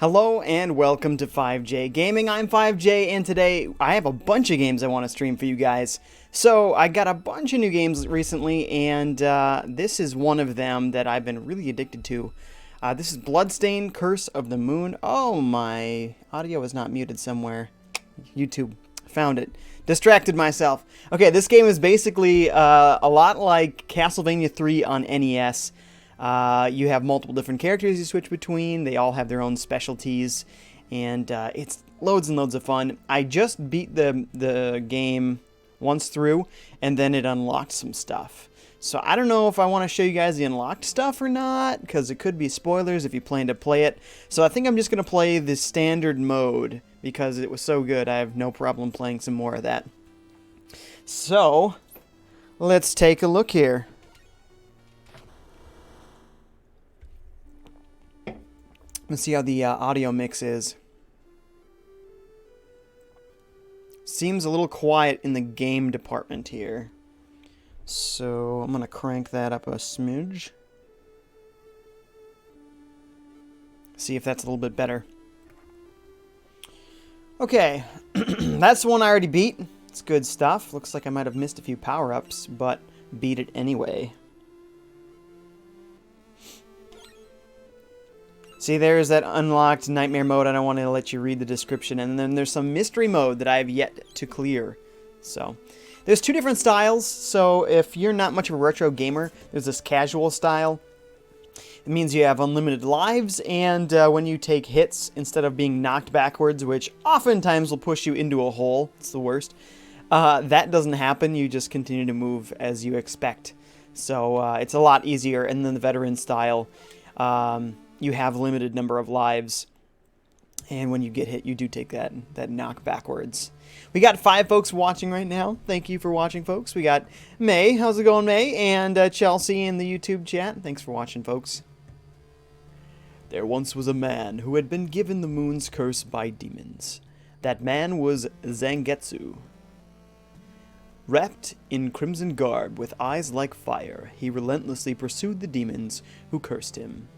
Hello and welcome to FiveJay Gaming. I'm FiveJay and today I have a bunch of games I want to stream for you guys. So I got a bunch of new games recently and this is one of them that I've been really addicted to. This is Bloodstained, Curse of the Moon. Oh, my audio is not muted somewhere. YouTube found it. Distracted myself. Okay, this game is basically a lot like Castlevania 3 on NES. You have multiple different characters you switch between. They all have their own specialties, and it's loads and loads of fun. I just beat the game once through, and then it unlocked some stuff. So I don't know if I want to show you guys the unlocked stuff or not, because it could be spoilers if you plan to play it. So I think I'm just going to play the standard mode, because it was so good. I have no problem playing some more of that. So let's take a look here. Let's see how the audio mix is. Seems a little quiet in the game department here. So I'm going to crank that up a smidge. See if that's a little bit better. Okay, that's the one I already beat. It's good stuff. Looks like I might have missed a few power-ups, but beat it anyway. See, there's that unlocked nightmare mode. I don't want to let you read the description. And then there's some mystery mode that I have yet to clear. So, there's two different styles. So, if you're not much of a retro gamer, there's this casual style. It means you have unlimited lives, and when you take hits, instead of being knocked backwards, which oftentimes will push you into a hole, it's the worst, that doesn't happen. You just continue to move as you expect. So, it's a lot easier. And then the veteran style, you have a limited number of lives, and when you get hit, you do take that knock backwards. We got 5 folks watching right now. Thank you for watching, folks. We got May. How's it going, May? And Chelsea in the YouTube chat. Thanks for watching, folks. There once was a man who had been given the moon's curse by demons. That man was Zangetsu. Wrapped in crimson garb with eyes like fire, he relentlessly pursued the demons who cursed him.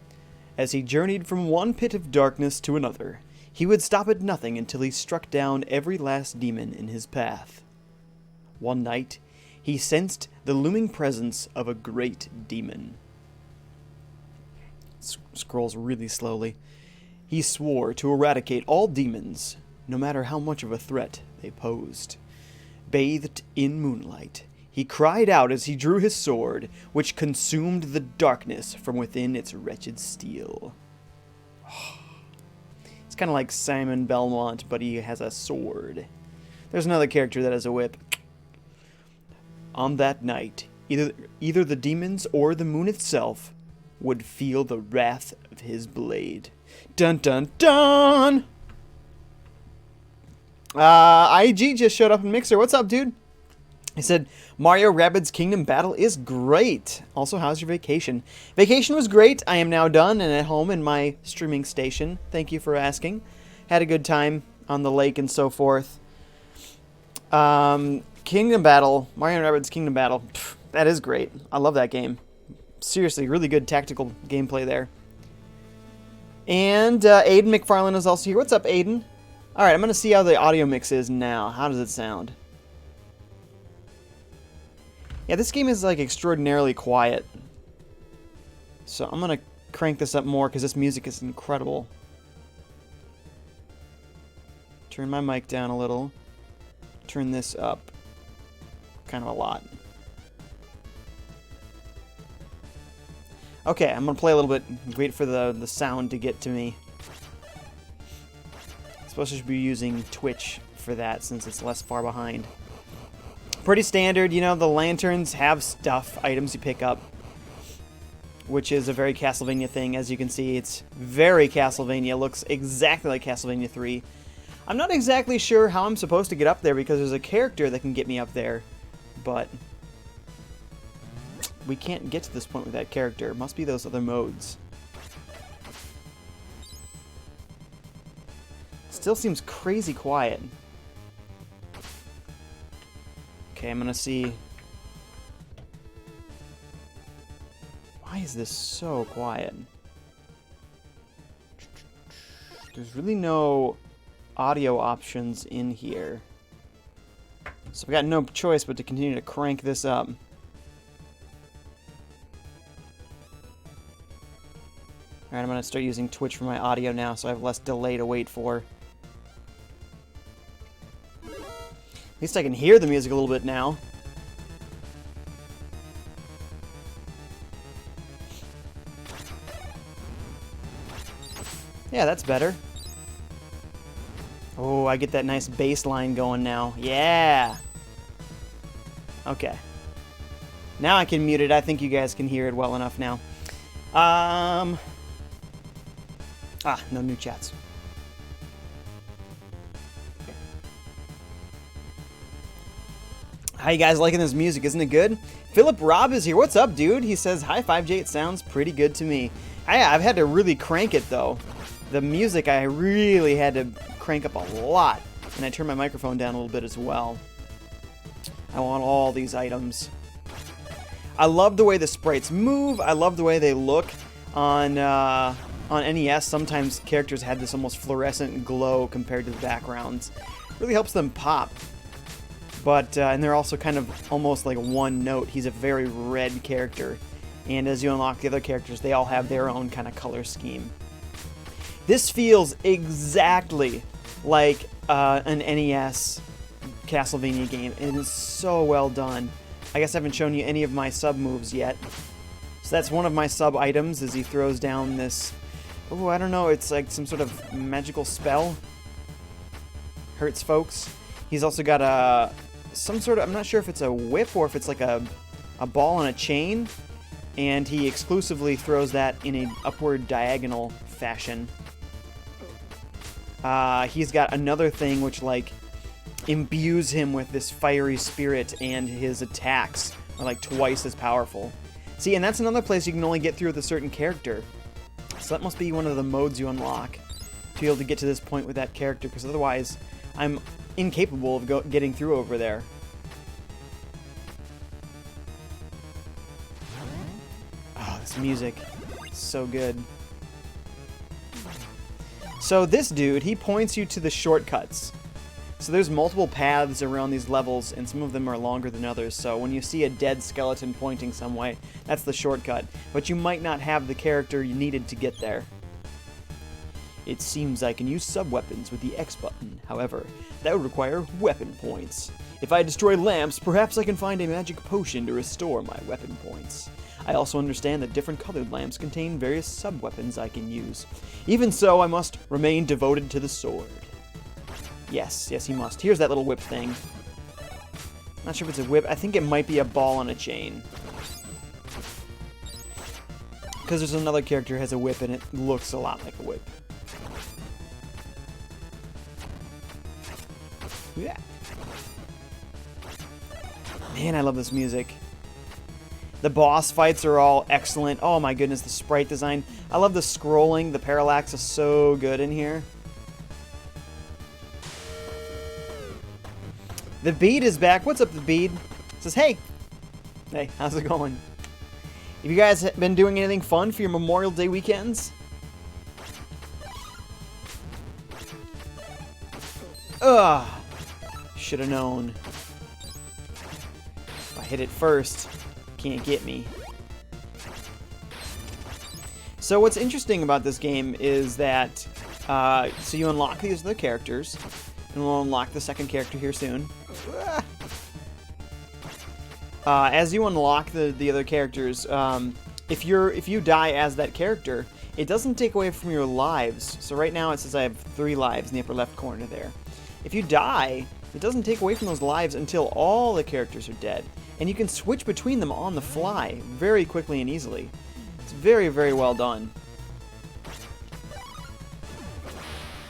As he journeyed from one pit of darkness to another, he would stop at nothing until he struck down every last demon in his path. One night, he sensed the looming presence of a great demon. Scrolls really slowly. He swore to eradicate all demons, no matter how much of a threat they posed. Bathed in moonlight, he cried out as he drew his sword, which consumed the darkness from within its wretched steel. It's kind of like Simon Belmont, but he has a sword. There's another character that has a whip. On that night, either the demons or the moon itself would feel the wrath of his blade. Dun dun dun! IG just showed up in Mixer. What's up, dude? He said, Mario Rabbids Kingdom Battle is great. Also, how's your vacation? Vacation was great. I am now done and at home in my streaming station. Thank you for asking. Had a good time on the lake and so forth. Kingdom Battle, Mario Rabbids Kingdom Battle, that is great. I love that game. Seriously, really good tactical gameplay there. And Aiden McFarlane is also here. What's up, Aiden? Alright, I'm going to see how the audio mix is now. How does it sound? Yeah, this game is like extraordinarily quiet. So I'm going to crank this up more because this music is incredible. Turn my mic down a little. Turn this up. Kind of a lot. Okay, I'm going to play a little bit. Wait for the sound to get to me. I suppose I should be using Twitch for that since it's less far behind. Pretty standard, you know, the lanterns have stuff, items you pick up, which is a very Castlevania thing. As you can see, it's very Castlevania, looks exactly like Castlevania 3. I'm not exactly sure how I'm supposed to get up there because there's a character that can get me up there, but we can't get to this point with that character. It must be those other modes. Still seems crazy quiet. Okay, I'm gonna see. Why is this so quiet? There's really no audio options in here. So we got no choice but to continue to crank this up. Alright, I'm going to start using Twitch for my audio now so I have less delay to wait for. At least I can hear the music a little bit now. Yeah, that's better. Oh, I get that nice bass line going now. Yeah! Okay. Now I can mute it. I think you guys can hear it well enough now. No new chats. How you guys liking this music? Isn't it good? Philip Robb is here. What's up, dude? He says, hi, FiveJay. It sounds pretty good to me. I've had to really crank it, though. The music, I really had to crank up a lot. And I turned my microphone down a little bit as well. I want all these items. I love the way the sprites move. I love the way they look. On NES, sometimes characters had this almost fluorescent glow compared to the backgrounds. Really helps them pop. But, and they're also kind of almost like one note. He's a very red character. And as you unlock the other characters, they all have their own kind of color scheme. This feels exactly like an NES Castlevania game. It is so well done. I guess I haven't shown you any of my sub moves yet. So that's one of my sub items, is he throws down this... Oh, I don't know, it's like some sort of magical spell. Hurts folks. He's also got some sort of... I'm not sure if it's a whip or if it's like a ball on a chain. And he exclusively throws that in an upward diagonal fashion. He's got another thing which, like, imbues him with this fiery spirit, and his attacks are, like, twice as powerful. See, and that's another place you can only get through with a certain character. So that must be one of the modes you unlock to be able to get to this point with that character, because otherwise I'm incapable of getting through over there. Oh, this music is so good. So this dude, he points you to the shortcuts. So there's multiple paths around these levels, and some of them are longer than others. So when you see a dead skeleton pointing some way, that's the shortcut. But you might not have the character you needed to get there. It seems I can use sub-weapons with the X button. However, that would require weapon points. If I destroy lamps, perhaps I can find a magic potion to restore my weapon points. I also understand that different colored lamps contain various sub-weapons I can use. Even so, I must remain devoted to the sword. Yes, he must. Here's that little whip thing. Not sure if it's a whip. I think it might be a ball on a chain. Because there's another character who has a whip, and it looks a lot like a whip. Yeah. Man, I love this music. The boss fights are all excellent. Oh my goodness, the sprite design. I love the scrolling. The parallax is so good in here. The Bead is back. What's up, The Bead? Says, hey. Hey, how's it going? Have you guys been doing anything fun for your Memorial Day weekends? Ugh. Should have known. If I hit it first, can't get me. So what's interesting about this game is that, so you unlock these other characters, and we'll unlock the second character here soon. As you unlock the other characters, if you die as that character, it doesn't take away from your lives. So right now it says I have 3 lives in the upper left corner there. If you die, it doesn't take away from those lives until all the characters are dead. And you can switch between them on the fly very quickly and easily. It's very, very well done.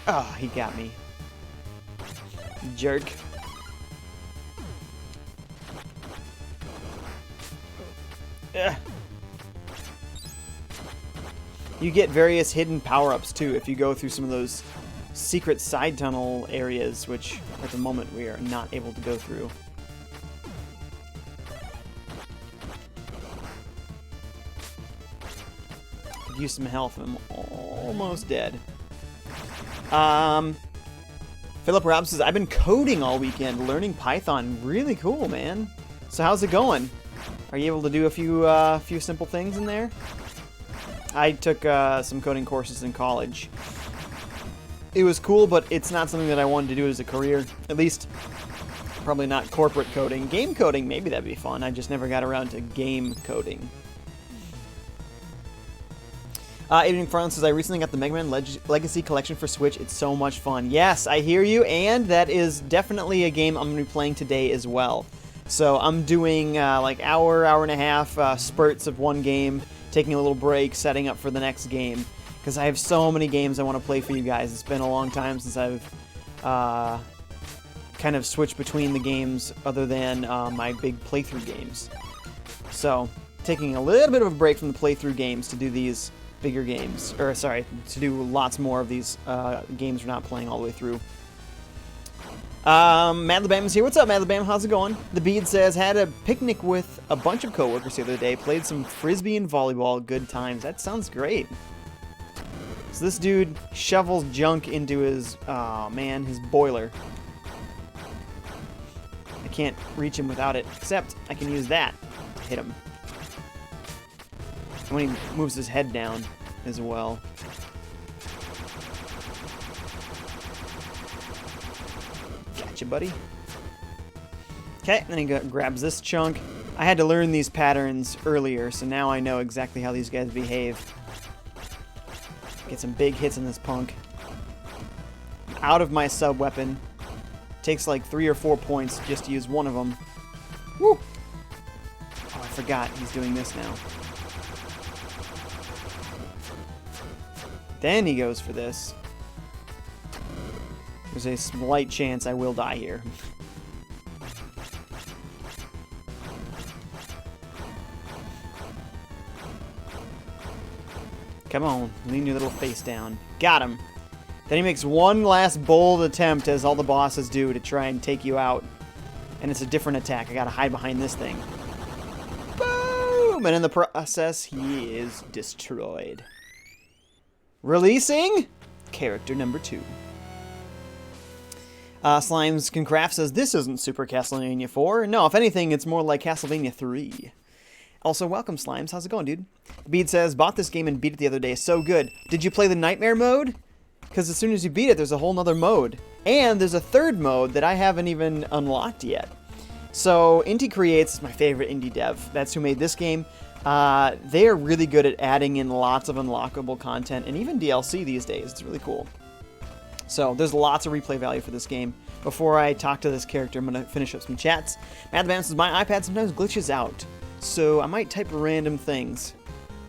Ah, he got me. Jerk. Ugh. You get various hidden power-ups too if you go through some of those secret side tunnel areas, which at the moment we are not able to go through. Could use some health. I'm almost dead. Philip Rob says, I've been coding all weekend, learning Python. Really cool, man. So how's it going? Are you able to do a few simple things in there? I took some coding courses in college. It was cool, but it's not something that I wanted to do as a career. At least, probably not corporate coding. Game coding, maybe that'd be fun. I just never got around to game coding. Adrian Farland says, I recently got the Mega Man Legacy Collection for Switch. It's so much fun. Yes, I hear you, and that is definitely a game I'm going to be playing today as well. So I'm doing like hour and a half spurts of one game, taking a little break, setting up for the next game. Because I have so many games I want to play for you guys. It's been a long time since I've kind of switched between the games other than my big playthrough games. So taking a little bit of a break from the playthrough games to do these bigger games, or sorry, to do lots more of these games we're not playing all the way through. Madlabam is here. What's up, Madlabam? How's it going? The Bead says, had a picnic with a bunch of coworkers the other day, played some frisbee and volleyball, good times. That sounds great. So this dude shovels junk into his, oh man, his boiler. I can't reach him without it, except I can use that to hit him. When he moves his head down as well. Gotcha, buddy. Okay, then he grabs this chunk. I had to learn these patterns earlier, so now I know exactly how these guys behave. Get some big hits in this punk. Out of my sub-weapon. Takes like 3 or 4 points just to use one of them. Woo! Oh, I forgot he's doing this now. Then he goes for this. There's a slight chance I will die here. Come on, lean your little face down. Got him. Then he makes one last bold attempt, as all the bosses do, to try and take you out. And it's a different attack. I gotta hide behind this thing. Boom! And in the process, he is destroyed. Releasing character number 2. Slimes Can Craft says, this isn't Super Castlevania 4. No, if anything, it's more like Castlevania 3. Also, welcome, Slimes. How's it going, dude? Bead says, bought this game and beat it the other day. So good. Did you play the Nightmare mode? Because as soon as you beat it, there's a whole nother mode. And there's a third mode that I haven't even unlocked yet. So, Inti Creates is my favorite indie dev. That's who made this game. They are really good at adding in lots of unlockable content and even DLC these days. It's really cool. So there's lots of replay value for this game. Before I talk to this character, I'm going to finish up some chats. Matt the says, my iPad sometimes glitches out, so I might type random things.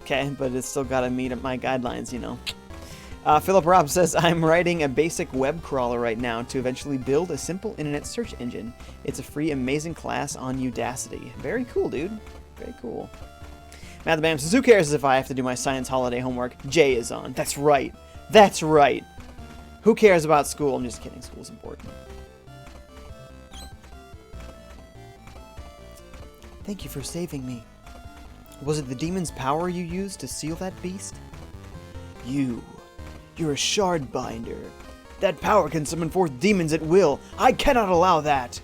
Okay, but it's still got to meet my guidelines, you know. Philip Robb says, I'm writing a basic web crawler right now to eventually build a simple internet search engine. It's a free, amazing class on Udacity. Very cool, dude. Very cool. Matt the says, who cares if I have to do my science holiday homework? Jay is on. That's right. That's right. Who cares about school? I'm just kidding. School's important. Thank you for saving me. Was it the demon's power you used to seal that beast? You're a shard binder. That power can summon forth demons at will. I cannot allow that.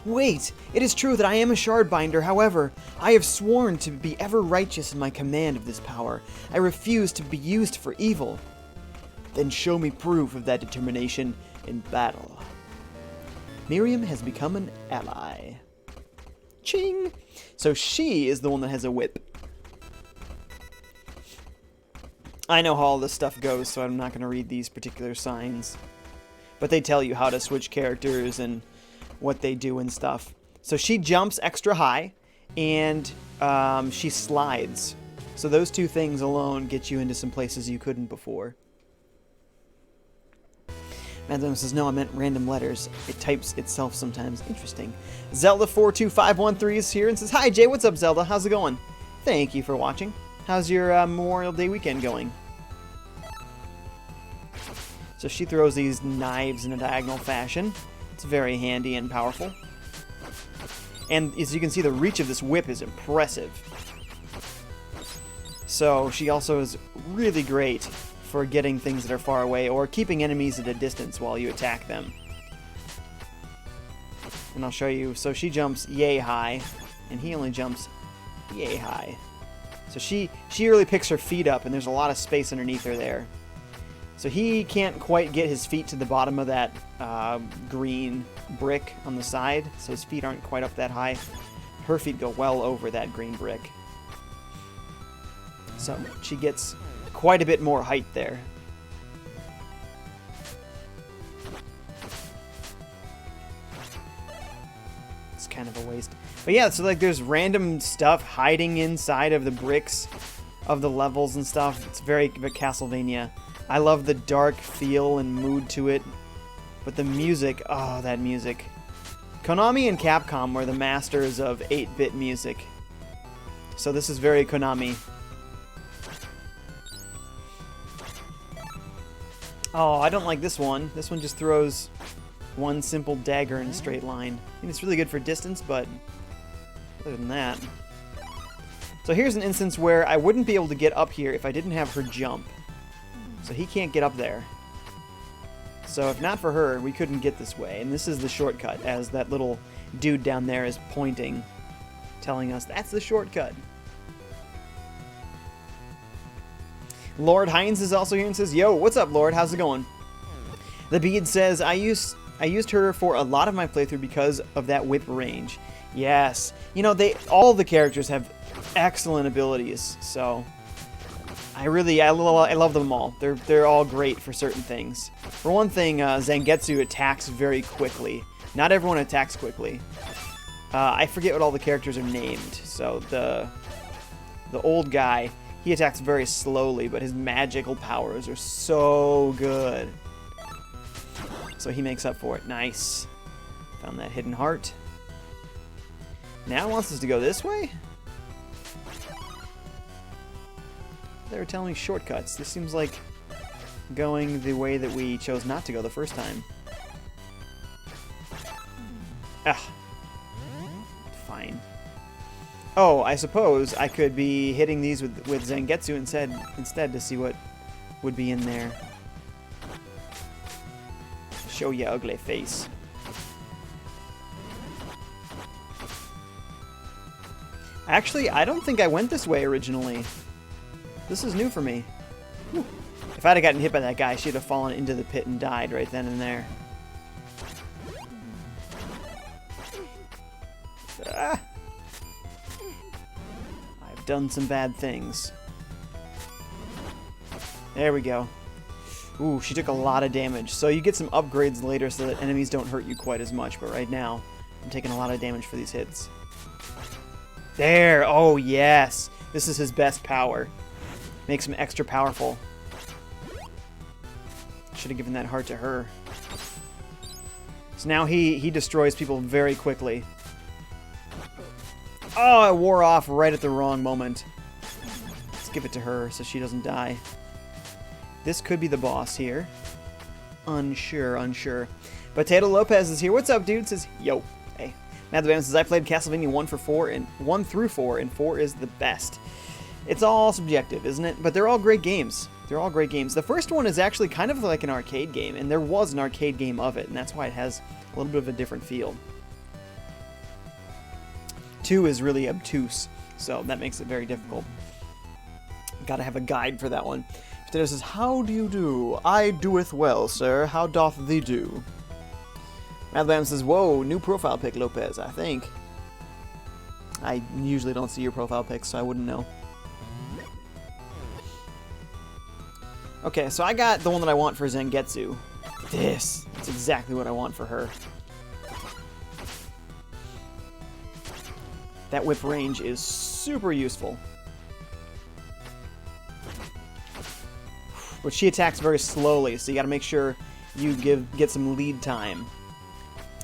Wait, it is true that I am a shard binder. However, I have sworn to be ever righteous in my command of this power. I refuse to be used for evil. Then show me proof of that determination in battle. Miriam has become an ally. Ching! So she is the one that has a whip. I know how all this stuff goes, so I'm not going to read these particular signs. But they tell you how to switch characters and what they do and stuff. So she jumps extra high, and she slides. So those two things alone get you into some places you couldn't before. Madam says, no, I meant random letters. It types itself sometimes. Interesting. Zelda42513 is here and says, hi, Jay. What's up, Zelda? How's it going? Thank you for watching. How's your Memorial Day weekend going? So she throws these knives in a diagonal fashion. It's very handy and powerful. And as you can see, the reach of this whip is impressive. So she also is really great for getting things that are far away or keeping enemies at a distance while you attack them. And I'll show you. So she jumps yay high, and he only jumps yay high. So she really picks her feet up, and there's a lot of space underneath her there. So he can't quite get his feet to the bottom of that green brick on the side, so his feet aren't quite up that high. Her feet go well over that green brick. So she gets quite a bit more height there. It's kind of a waste. But yeah, so like there's random stuff hiding inside of the bricks of the levels and stuff. It's very Castlevania. I love the dark feel and mood to it. But the music, oh, that music. Konami and Capcom were the masters of 8-bit music. So this is very Konami. Oh, I don't like this one. This one just throws one simple dagger in a straight line. I mean, it's really good for distance, but other than that. So here's an instance where I wouldn't be able to get up here if I didn't have her jump. So he can't get up there. So if not for her, we couldn't get this way. And this is the shortcut, as that little dude down there is pointing, telling us that's the shortcut. Lord Hines is also here and says, yo, what's up, Lord? How's it going? The Bead says, I used her for a lot of my playthrough because of that whip range. Yes. You know, all the characters have excellent abilities, so I love them all. They're all great for certain things. For one thing, Zangetsu attacks very quickly. Not everyone attacks quickly. I forget what all the characters are named. So the old guy, he attacks very slowly, but his magical powers are so good. So he makes up for it. Nice. Found that hidden heart. Now it wants us to go this way? They were telling me shortcuts. This seems like going the way that we chose not to go the first time. Ah. Fine. Oh, I suppose I could be hitting these with Zangetsu instead to see what would be in there. Show ya ugly face. Actually, I don't think I went this way originally. This is new for me. Whew. If I'd have gotten hit by that guy, she'd have fallen into the pit and died right then and there. Ah. I've done some bad things. There we go. Ooh, she took a lot of damage. So you get some upgrades later so that enemies don't hurt you quite as much. But right now, I'm taking a lot of damage for these hits. There! Oh, yes! This is his best power. Makes him extra powerful. Should have given that heart to her. So now he destroys people very quickly. Oh, I wore off right at the wrong moment. Let's give it to her so she doesn't die. This could be the boss here. Unsure. Potato Lopez is here. What's up, dude? Says, yo. Hey. Matt the Bam says, I played Castlevania 1 through 4, and 4 is the best. It's all subjective, isn't it? But they're all great games. They're all great games. The first one is actually kind of like an arcade game, and there was an arcade game of it, and that's why it has a little bit of a different feel. 2 is really obtuse, so that makes it very difficult. Gotta have a guide for that one. Potato says, how do you do? I doeth well, sir. How doth thee do? Madlam says, whoa, new profile pic, Lopez, I think. I usually don't see your profile pics, so I wouldn't know. Okay, so I got the one that I want for Zangetsu. That's exactly what I want for her. That whip range is super useful. But she attacks very slowly, so you gotta make sure you get some lead time.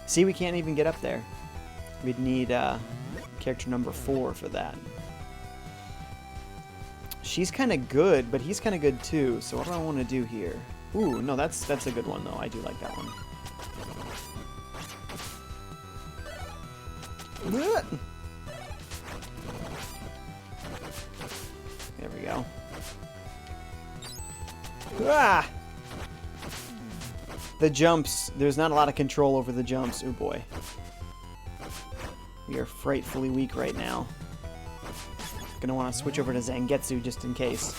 See, we can't even get up there. We'd need character number 4 for that. She's kind of good, but he's kind of good too, so what do I want to do here? Ooh, no, that's a good one, though. I do like that one. There we go. Ah! The jumps. There's not a lot of control over the jumps. Oh boy. We are frightfully weak right now. Gonna want to switch over to Zangetsu just in case.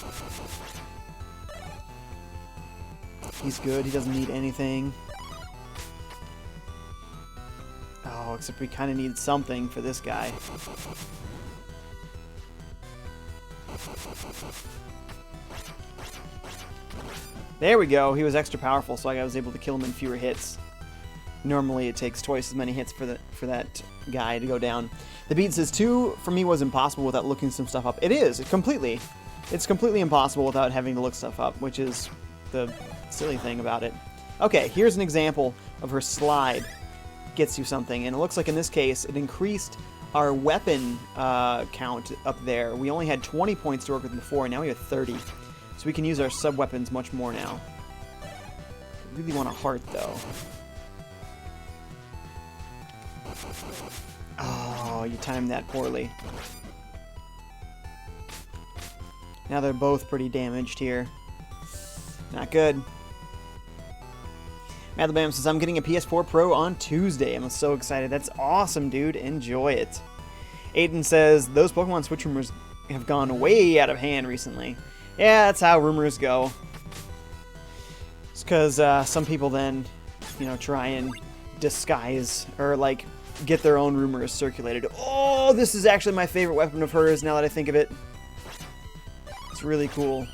He's good. He doesn't need anything. Oh, except we kind of need something for this guy. There we go. He was extra powerful, so I was able to kill him in fewer hits. Normally, it takes twice as many hits for that guy to go down. The beat says 2 for me was impossible without looking some stuff up. It is completely. It's completely impossible without having to look stuff up, which is the silly thing about it. Okay, here's an example of her slide. Gets you something, and it looks like in this case it increased our weapon count up there. We only had 20 points to work with before, and now we have 30. So we can use our sub-weapons much more now. I really want a heart, though. Oh, you timed that poorly. Now they're both pretty damaged here. Not good. Madlabam says, I'm getting a PS4 Pro on Tuesday. I'm so excited. That's awesome, dude. Enjoy it. Aiden says, those Pokemon Switch rumors have gone way out of hand recently. Yeah, that's how rumors go. It's because some people then, you know, try and disguise or, like, get their own rumors circulated. Oh, this is actually my favorite weapon of hers now that I think of it. It's really cool.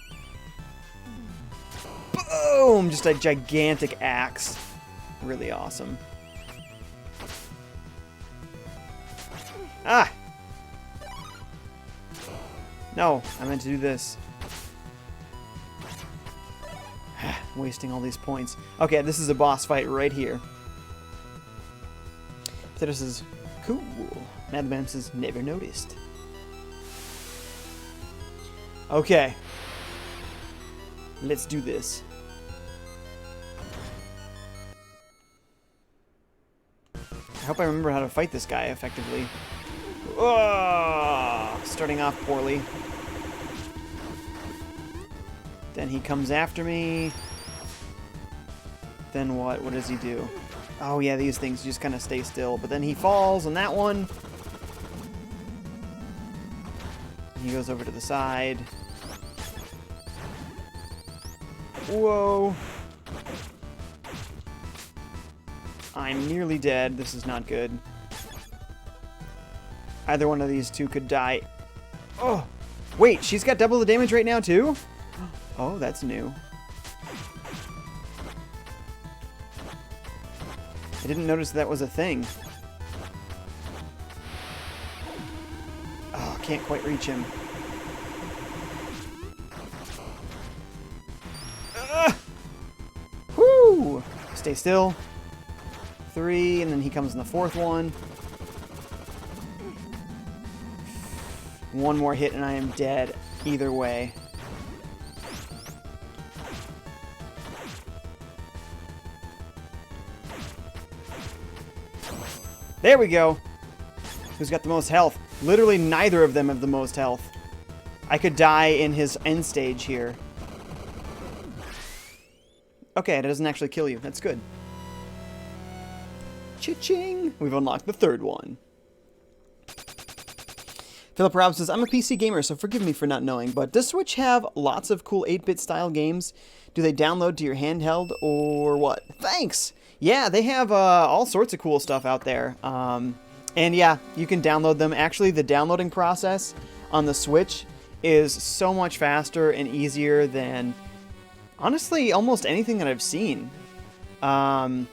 Boom! Just a gigantic axe. Really awesome. Ah! No, I meant to do this. Wasting all these points. Okay, this is a boss fight right here. This is cool. Madman says, never noticed. Okay. Let's do this. I hope I remember how to fight this guy effectively. Oh, starting off poorly. Then he comes after me. Then what? What does he do? Oh yeah, these things just kind of stay still. But then he falls on that one. He goes over to the side. Whoa. I'm nearly dead. This is not good. Either one of these two could die. Oh! Wait, she's got double the damage right now, too? Oh, that's new. I didn't notice that was a thing. Oh, can't quite reach him. Whoo! Stay still. 3, and then he comes in the 4th one. One more hit and I am dead either way. There we go. Who's got the most health? Literally neither of them have the most health. I could die in his end stage here. Okay, it doesn't actually kill you. That's good. Cha-ching! We've unlocked the 3rd one. Philip Robb says, I'm a PC gamer, so forgive me for not knowing, but does Switch have lots of cool 8-bit style games? Do they download to your handheld, or what? Thanks! Yeah, they have all sorts of cool stuff out there. And yeah, you can download them. Actually, the downloading process on the Switch is so much faster and easier than, honestly, almost anything that I've seen. Of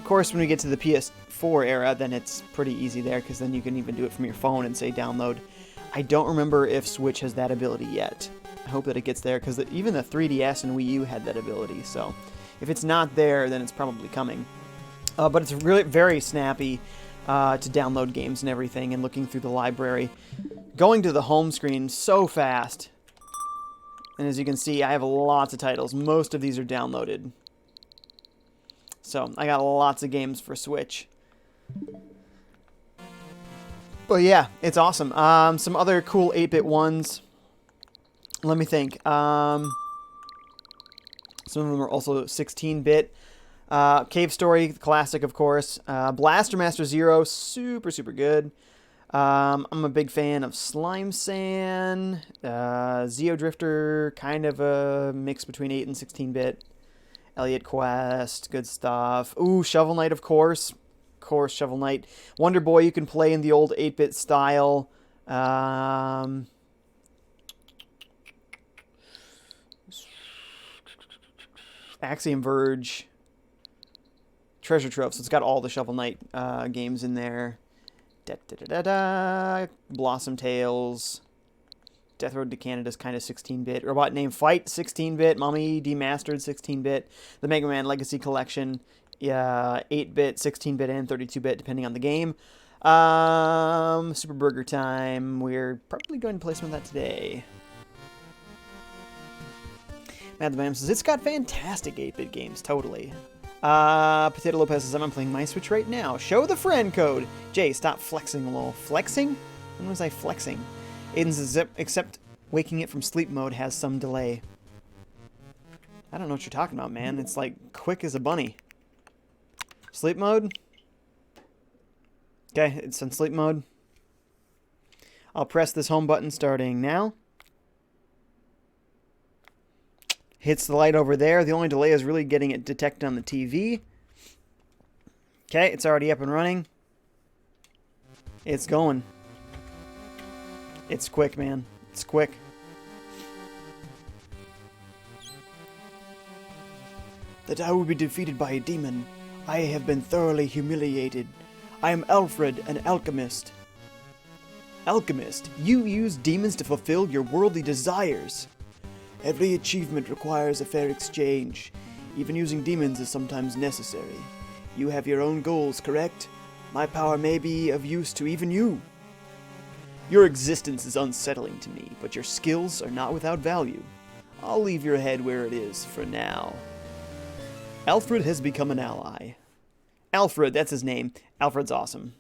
course, when we get to the PS4 era, then it's pretty easy there, because then you can even do it from your phone and say download. I don't remember if Switch has that ability yet. I hope that it gets there, because even the 3DS and Wii U had that ability, so if it's not there, then it's probably coming. But it's really very snappy to download games and everything, and looking through the library. Going to the home screen so fast. And as you can see, I have lots of titles. Most of these are downloaded. So, I got lots of games for Switch. But yeah, it's awesome. Some other cool 8-bit ones. Let me think. Some of them are also 16-bit. Cave Story, classic, of course. Blaster Master Zero, super, super good. I'm a big fan of Slime Sand. Zeo Drifter, kind of a mix between 8 and 16-bit. Elliot Quest, good stuff. Ooh, Shovel Knight, of course. Of course, Shovel Knight. Wonder Boy, you can play in the old 8-bit style. Axiom Verge. Treasure Trove, so it's got all the Shovel Knight games in there. Blossom Tales. Death Road to Canada's kind of 16-bit. Robot Named Fight, 16-bit. Mommy Demastered, 16-bit. The Mega Man Legacy Collection, 8-bit, 16-bit, and 32-bit, depending on the game. Super Burger Time. We're probably going to play some of that today. Mad the Bam says, it's got fantastic 8-bit games, totally. Potato Lopez says, I'm playing my Switch right now. Show the friend code. Jay, stop flexing, lol. Flexing? When was I flexing? Aiden says, except waking it from sleep mode has some delay. I don't know what you're talking about, man. It's like quick as a bunny. Sleep mode? Okay, it's in sleep mode. I'll press this home button starting now. Hits the light over there. The only delay is really getting it detected on the TV. Okay, it's already up and running. It's going. It's quick, man. It's quick. That I will be defeated by a demon. I have been thoroughly humiliated. I am Alfred, an alchemist. Alchemist, you use demons to fulfill your worldly desires. Every achievement requires a fair exchange. Even using demons is sometimes necessary. You have your own goals, correct? My power may be of use to even you. Your existence is unsettling to me, but your skills are not without value. I'll leave your head where it is for now. Alfred has become an ally. Alfred, that's his name. Alfred's awesome.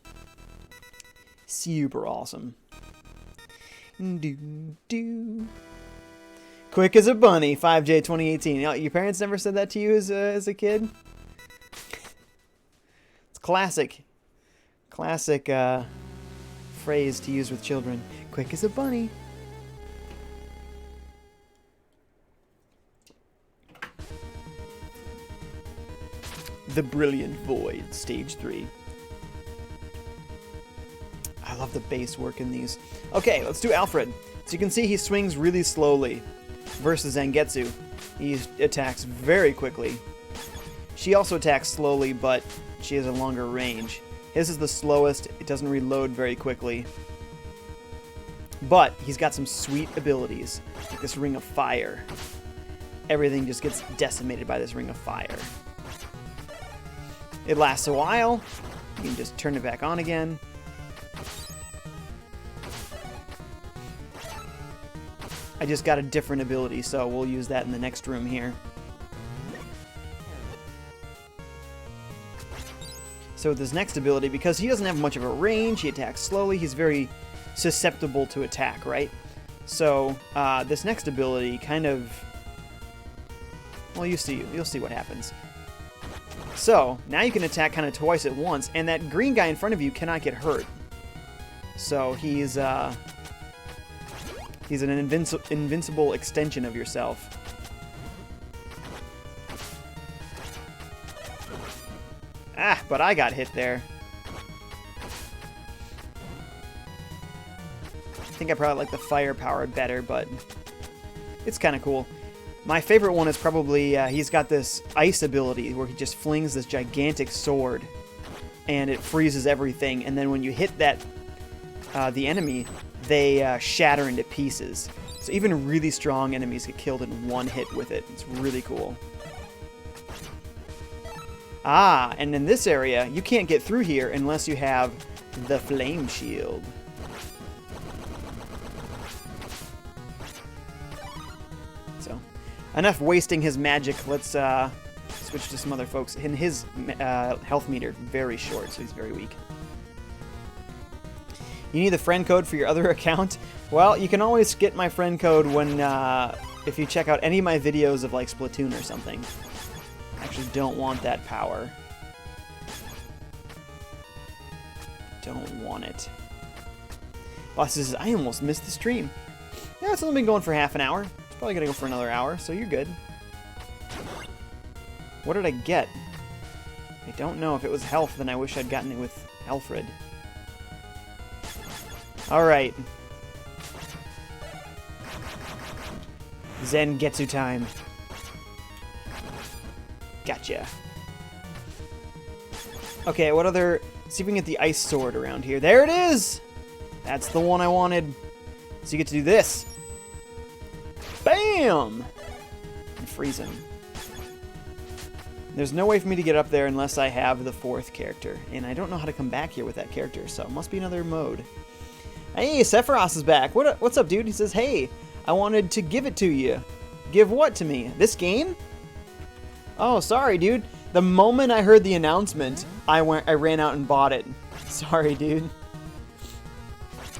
Super awesome. Do. Quick as a bunny, FiveJay 2018. Your parents never said that to you as a kid? It's classic. Classic phrase to use with children. Quick as a bunny. The Brilliant Void, Stage 3. I love the bass work in these. Okay, let's do Alfred. So you can see he swings really slowly versus Zangetsu. He attacks very quickly. She also attacks slowly, but she has a longer range. His is the slowest. It doesn't reload very quickly. But he's got some sweet abilities, like this Ring of Fire. Everything just gets decimated by this Ring of Fire. It lasts a while. You can just turn it back on again. I just got a different ability, so we'll use that in the next room here. So with his next ability, because he doesn't have much of a range, he attacks slowly, he's very susceptible to attack, right? So this next ability kind of... Well, you'll see what happens. So, now you can attack kind of twice at once, and that green guy in front of you cannot get hurt. So he's an invincible extension of yourself. Ah, but I got hit there. I think I probably like the firepower better, but it's kind of cool. My favorite one is probably, he's got this ice ability where he just flings this gigantic sword and it freezes everything, and then when you hit that, the enemy, they shatter into pieces. So even really strong enemies get killed in one hit with it. It's really cool. Ah, and in this area, you can't get through here unless you have the flame shield. So, enough wasting his magic. Let's switch to some other folks. And his health meter, very short, so he's very weak. You need the friend code for your other account? Well, you can always get my friend code when if you check out any of my videos of like Splatoon or something. I actually don't want that power. Don't want it. Boss says, I almost missed the stream. Yeah, it's only been going for half an hour. It's probably gonna go for another hour, so you're good. What did I get? I don't know. If it was health, then I wish I'd gotten it with Alfred. Alright. Zangetsu time. Gotcha. Okay, what other... See if we can get the ice sword around here. There it is! That's the one I wanted. So you get to do this. Bam! And freeze him. There's no way for me to get up there unless I have the 4th character. And I don't know how to come back here with that character, so it must be another mode. Hey, Sephiroth is back. What's up, dude? He says, hey, I wanted to give it to you. Give what to me? This game? Oh, sorry, dude. The moment I heard the announcement, I ran out and bought it. Sorry, dude.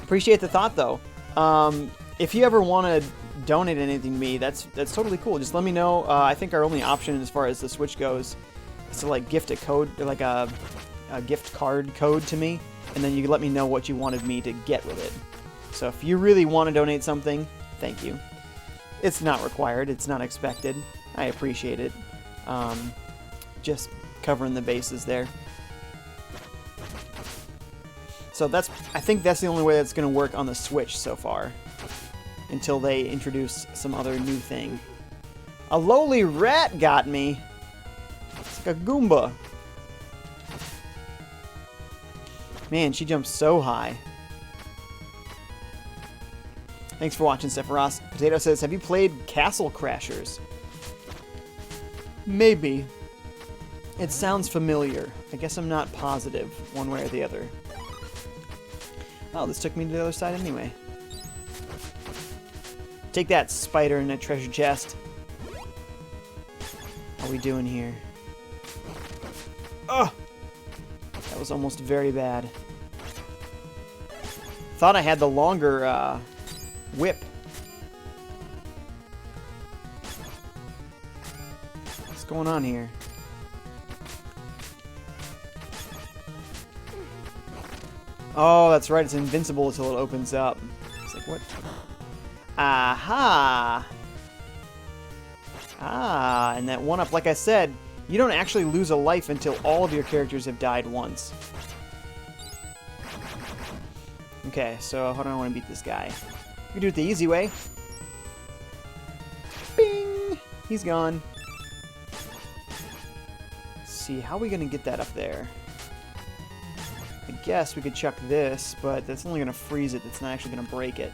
Appreciate the thought, though. If you ever want to donate anything to me, that's totally cool. Just let me know. I think our only option as far as the Switch goes is to like gift a code, like a gift card code to me, and then you can let me know what you wanted me to get with it. So if you really want to donate something, thank you. It's not required. It's not expected. I appreciate it. Just covering the bases there. So I think that's the only way that's going to work on the Switch so far. Until they introduce some other new thing. A lowly rat got me. It's like a Goomba. Man, she jumps so high. Thanks for watching, Sephiroth. Potato says, have you played Castle Crashers? Maybe. It sounds familiar. I guess I'm not positive one way or the other. Oh, this took me to the other side anyway. Take that, spider in a treasure chest. How are we doing here? Ugh! That was almost very bad. Thought I had the longer whip. What's going on here? Oh, that's right. It's invincible until it opens up. It's like, what? Aha! Ah, and that 1-up, like I said, you don't actually lose a life until all of your characters have died once. Okay, so how do I want to beat this guy? We can do it the easy way. Bing! He's gone. Let's see, how are we going to get that up there? I guess we could chuck this, but that's only going to freeze it. That's not actually going to break it.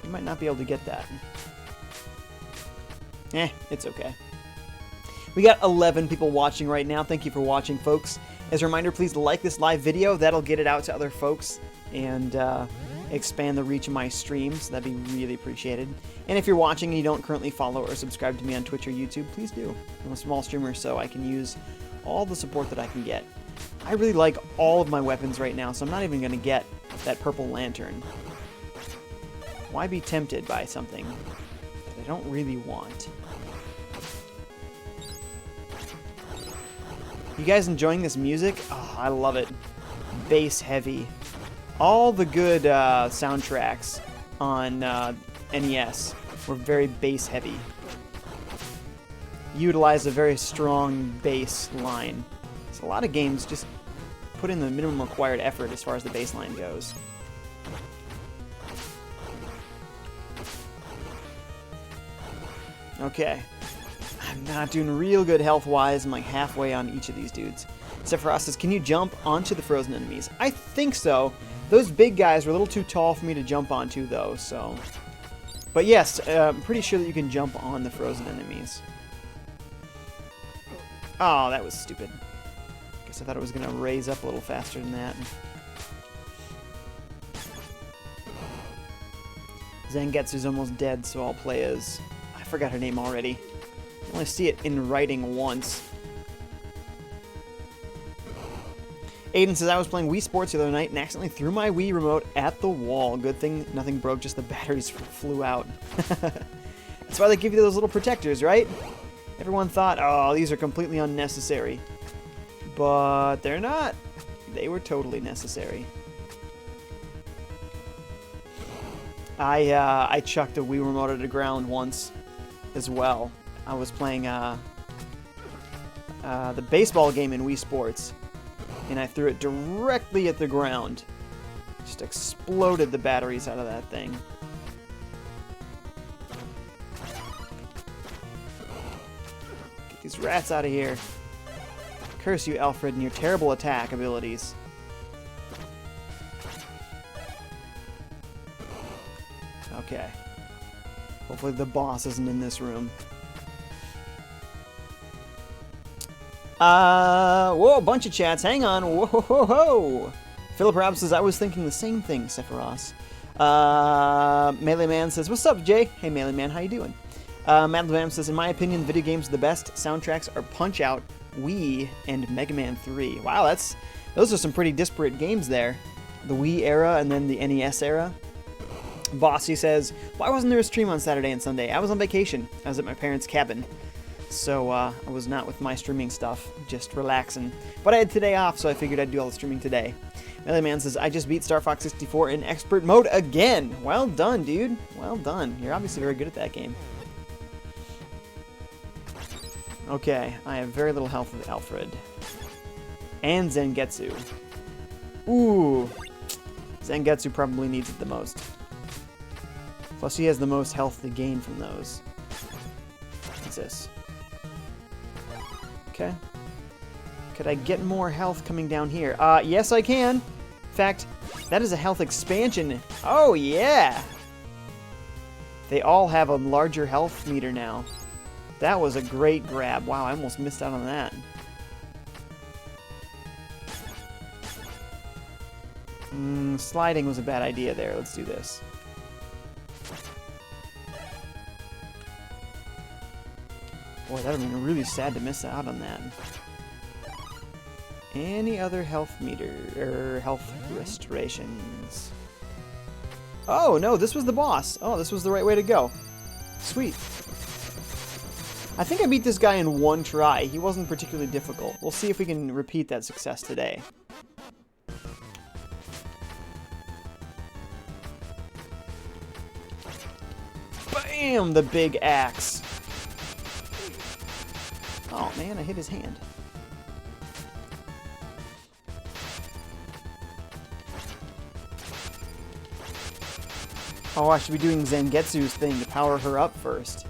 You might not be able to get that. It's okay. We got 11 people watching right now. Thank you for watching, folks. As a reminder, please like this live video. That'll get it out to other folks and expand the reach of my streams. That'd be really appreciated. And if you're watching and you don't currently follow or subscribe to me on Twitch or YouTube, please do. I'm a small streamer, so I can use all the support that I can get. I really like all of my weapons right now, so I'm not even going to get that purple lantern. Why be tempted by something that I don't really want? You guys enjoying this music? Oh, I love it. Bass heavy. All the good soundtracks on NES were very bass heavy. Utilize a very strong bass line. So a lot of games just put in the minimum required effort as far as the bass line goes. Okay. I'm not doing real good health-wise. I'm like halfway on each of these dudes. Sephiroth says, can you jump onto the frozen enemies? I think so. Those big guys were a little too tall for me to jump onto, though, so... But yes, I'm pretty sure that you can jump on the frozen enemies. Oh, that was stupid. Guess I thought it was going to raise up a little faster than that. Zangetsu's almost dead, so I'll play as... I forgot her name already. I only see it in writing once. Aiden says, I was playing Wii Sports the other night and accidentally threw my Wii remote at the wall. Good thing nothing broke, just the batteries flew out. That's why they give you those little protectors, right? Everyone thought, oh, these are completely unnecessary. But they're not. They were totally necessary. I chucked a Wii remote at the ground once as well. I was playing the baseball game in Wii Sports, and I threw it directly at the ground. Just exploded the batteries out of that thing. Get these rats out of here. Curse you, Alfred, and your terrible attack abilities. Okay. Hopefully the boss isn't in this room. Whoa, a bunch of chats. Hang on. Whoa, ho, ho, ho. Philip Rob says, I was thinking the same thing, Sephiroth. Melee Man says, what's up, Jay? Hey, Melee Man, how you doing? Madlam says, in my opinion, the video games the best soundtracks are Punch-Out, Wii, and Mega Man 3. Wow, those are some pretty disparate games there. The Wii era and then the NES era. Bossy says, why wasn't there a stream on Saturday and Sunday? I was on vacation. I was at my parents' cabin. So I was not with my streaming stuff, just relaxing. But I had today off, so I figured I'd do all the streaming today. Melee Man says, I just beat Star Fox 64 in expert mode again. Well done, dude. Well done. You're obviously very good at that game. Okay, I have very little health with Alfred. And Zangetsu. Ooh. Zangetsu probably needs it the most. Plus, he has the most health to gain from those. What's this? Okay. Could I get more health coming down here? Yes, I can. In fact, that is a health expansion. Oh, yeah! They all have a larger health meter now. That was a great grab. Wow, I almost missed out on that. Sliding was a bad idea there. Let's do this. Boy, that would have been really sad to miss out on that. Any other health meter, or health restorations? Oh, no, this was the boss. Oh, this was the right way to go. Sweet. I think I beat this guy in one try. He wasn't particularly difficult. We'll see if we can repeat that success today. Bam! The big axe. Oh man, I hit his hand. Oh, I should be doing Zangetsu's thing to power her up first.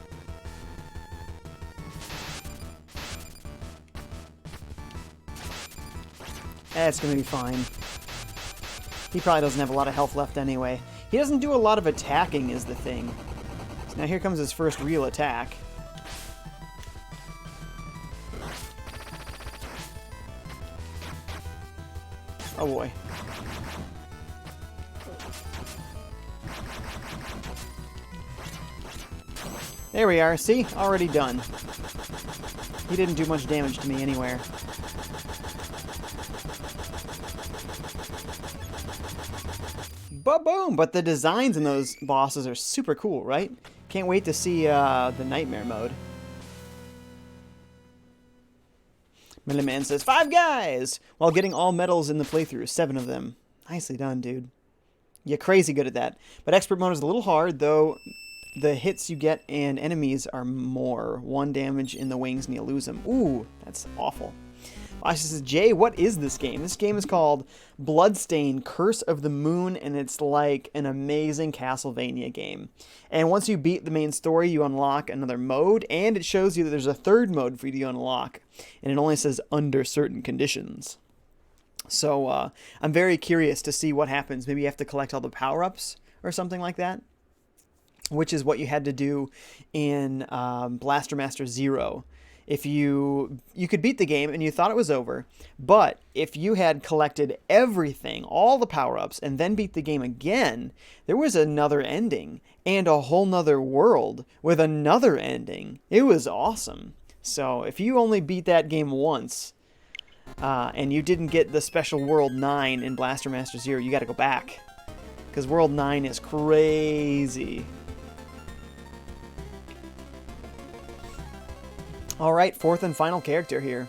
That's gonna be fine. He probably doesn't have a lot of health left anyway. He doesn't do a lot of attacking is the thing. So now here comes his first real attack. Oh boy. There we are. See? Already done. He didn't do much damage to me anywhere. Ba-boom! But the designs in those bosses are super cool, right? Can't wait to see the Nightmare mode. Milliman says, 5 guys! While getting all medals in the playthrough, 7 of them. Nicely done, dude. You're crazy good at that. But expert mode is a little hard, though the hits you get and enemies are more. 1 damage in the wings and you lose them. Ooh, that's awful. Asha says, Jay, what is this game? This game is called Bloodstained, Curse of the Moon, and it's like an amazing Castlevania game. And once you beat the main story, you unlock another mode, and it shows you that there's a third mode for you to unlock. And it only says under certain conditions. So I'm very curious to see what happens. Maybe you have to collect all the power-ups or something like that, which is what you had to do in Blaster Master Zero. If you could beat the game and you thought it was over, but if you had collected everything, all the power-ups, and then beat the game again, there was another ending and a whole nother world with another ending. It was awesome. So if you only beat that game once, and you didn't get the special World 9 in Blaster Master Zero, you got to go back. Because World 9 is crazy. Alright, fourth and final character here.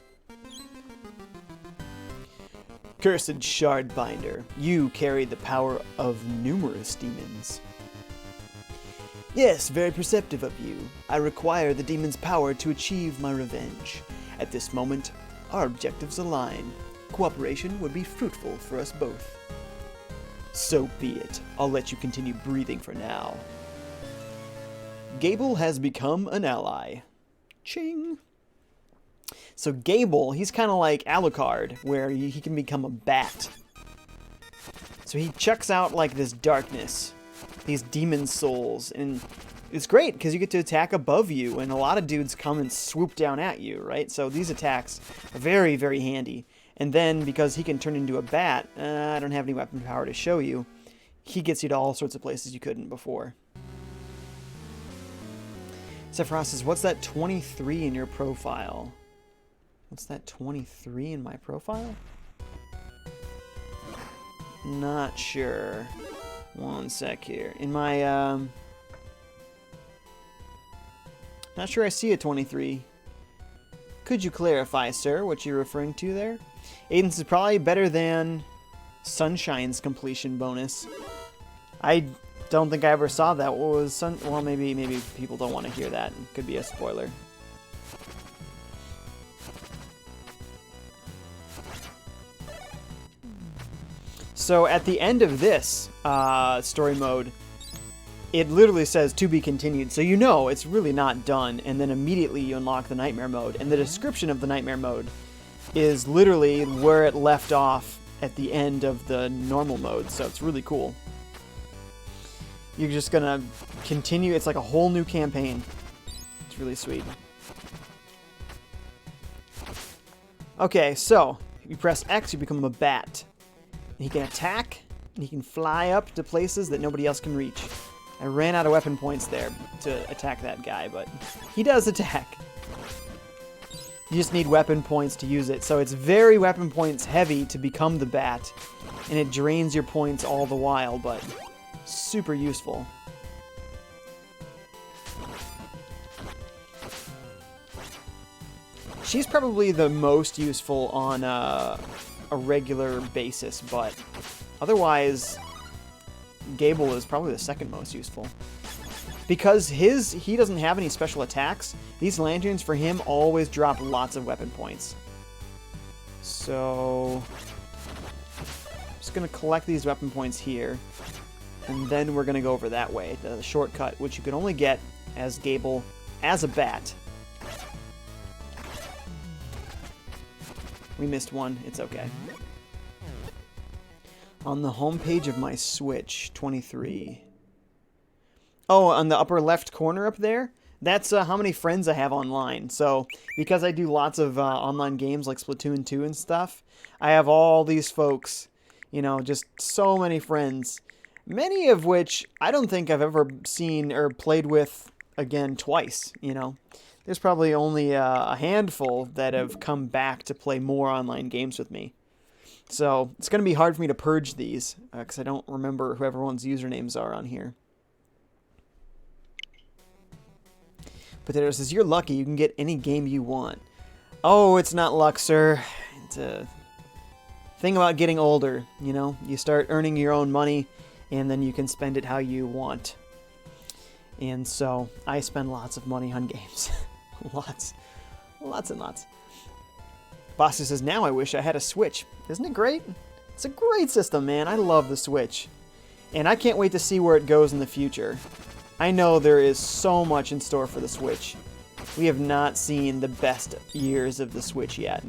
Cursed Shardbinder, you carry the power of numerous demons. Yes, very perceptive of you. I require the demon's power to achieve my revenge. At this moment, our objectives align. Cooperation would be fruitful for us both. So be it. I'll let you continue breathing for now. Gable has become an ally. Ching. So Gable, he's kind of like Alucard, where he can become a bat. So he chucks out like this darkness, these demon souls, and it's great because you get to attack above you, and a lot of dudes come and swoop down at you, right? So these attacks are very, very handy. And then, because he can turn into a bat, I don't have any weapon power to show you, he gets you to all sorts of places you couldn't before. Sephiroth says, what's that 23 in your profile? What's that 23 in my profile? Not sure. One sec here. In my, not sure I see a 23. Could you clarify, sir, what you're referring to there? Aiden's is probably better than Sunshine's completion bonus. I don't think I ever saw that. What was well, maybe people don't want to hear that. It could be a spoiler. So at the end of this story mode, it literally says to be continued. So you know it's really not done. And then immediately you unlock the nightmare mode. And the description of the nightmare mode is literally where it left off at the end of the normal mode. So it's really cool. You're just gonna continue. It's like a whole new campaign. It's really sweet. Okay, so if you press X, you become a bat. And he can attack, and he can fly up to places that nobody else can reach. I ran out of weapon points there to attack that guy, but he does attack. You just need weapon points to use it. So it's very weapon points heavy to become the bat, and it drains your points all the while, but super useful. She's probably the most useful on a regular basis, but otherwise Gable is probably the second most useful. Because he doesn't have any special attacks, these lanterns for him always drop lots of weapon points. So I'm just going to collect these weapon points here, and then we're going to go over that way, the shortcut, which you can only get as Gable as a bat. We missed one. It's okay. On the home page of my Switch, 23. Oh, on the upper left corner up there, that's how many friends I have online. So, because I do lots of online games like Splatoon 2 and stuff, I have all these folks, you know, just so many friends. Many of which I don't think I've ever seen or played with again twice, you know. There's probably only a handful that have come back to play more online games with me. So it's going to be hard for me to purge these because I don't remember who everyone's usernames are on here. Potato says, you're lucky. You can get any game you want. Oh, it's not luck, sir. It's a thing about getting older, you know. You start earning your own money, and then you can spend it how you want. And so I spend lots of money on games. Lots and lots. Bossy says, now I wish I had a Switch. Isn't it great? It's a great system, man. I love the Switch. And I can't wait to see where it goes in the future. I know there is so much in store for the Switch. We have not seen the best years of the Switch yet.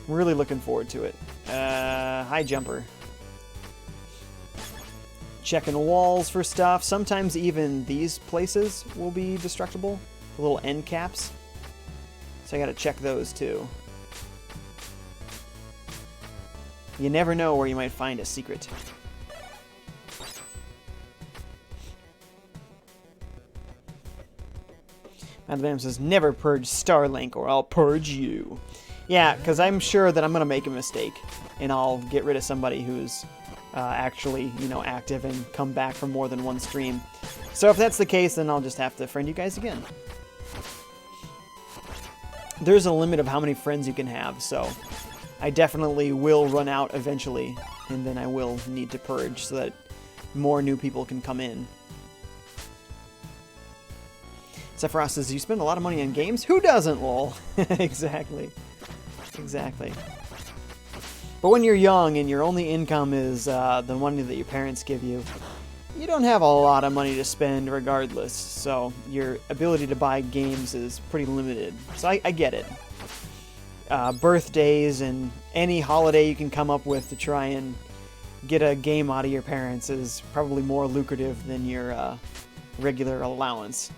I'm really looking forward to it. High jumper. Checking walls for stuff. Sometimes even these places will be destructible. The little end caps. So I gotta check those too. You never know where you might find a secret. Madam says, never purge Starlink or I'll purge you. Yeah, because I'm sure that I'm going to make a mistake, and I'll get rid of somebody who's actually, you know, active and come back for more than one stream. So if that's the case, then I'll just have to friend you guys again. There's a limit of how many friends you can have, so I definitely will run out eventually, and then I will need to purge so that more new people can come in. Sephiroth says, you spend a lot of money on games? Who doesn't, lol? Exactly. Exactly. But when you're young and your only income is the money that your parents give you, you don't have a lot of money to spend regardless, so your ability to buy games is pretty limited. So I get it. Birthdays and any holiday you can come up with to try and get a game out of your parents is probably more lucrative than your regular allowance.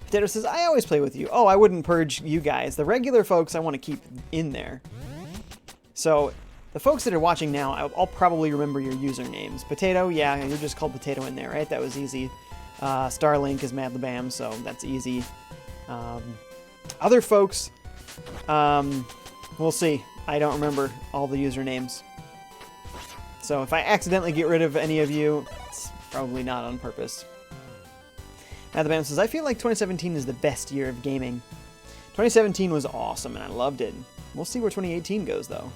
Potato says, I always play with you. Oh, I wouldn't purge you guys. The regular folks I want to keep in there. So, the folks that are watching now, I'll probably remember your usernames. Potato, yeah, you're just called Potato in there, right? That was easy. Starlink is Madlabam, so that's easy. Other folks, we'll see. I don't remember all the usernames. So if I accidentally get rid of any of you, it's probably not on purpose. Madlabam says, I feel like 2017 is the best year of gaming. 2017 was awesome, and I loved it. We'll see where 2018 goes, though.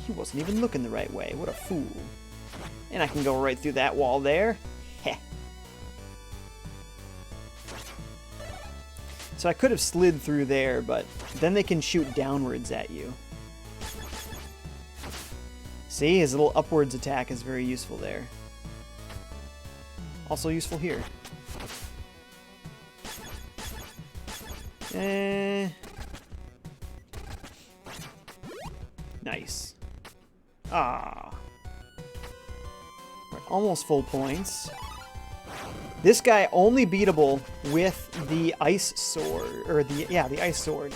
He wasn't even looking the right way. What a fool. And I can go right through that wall there. Heh. So I could have slid through there, but then they can shoot downwards at you. See, his little upwards attack is very useful there. Also useful here. Nice. Ah. We're almost full points. This guy only beatable with the ice sword, or the ice sword.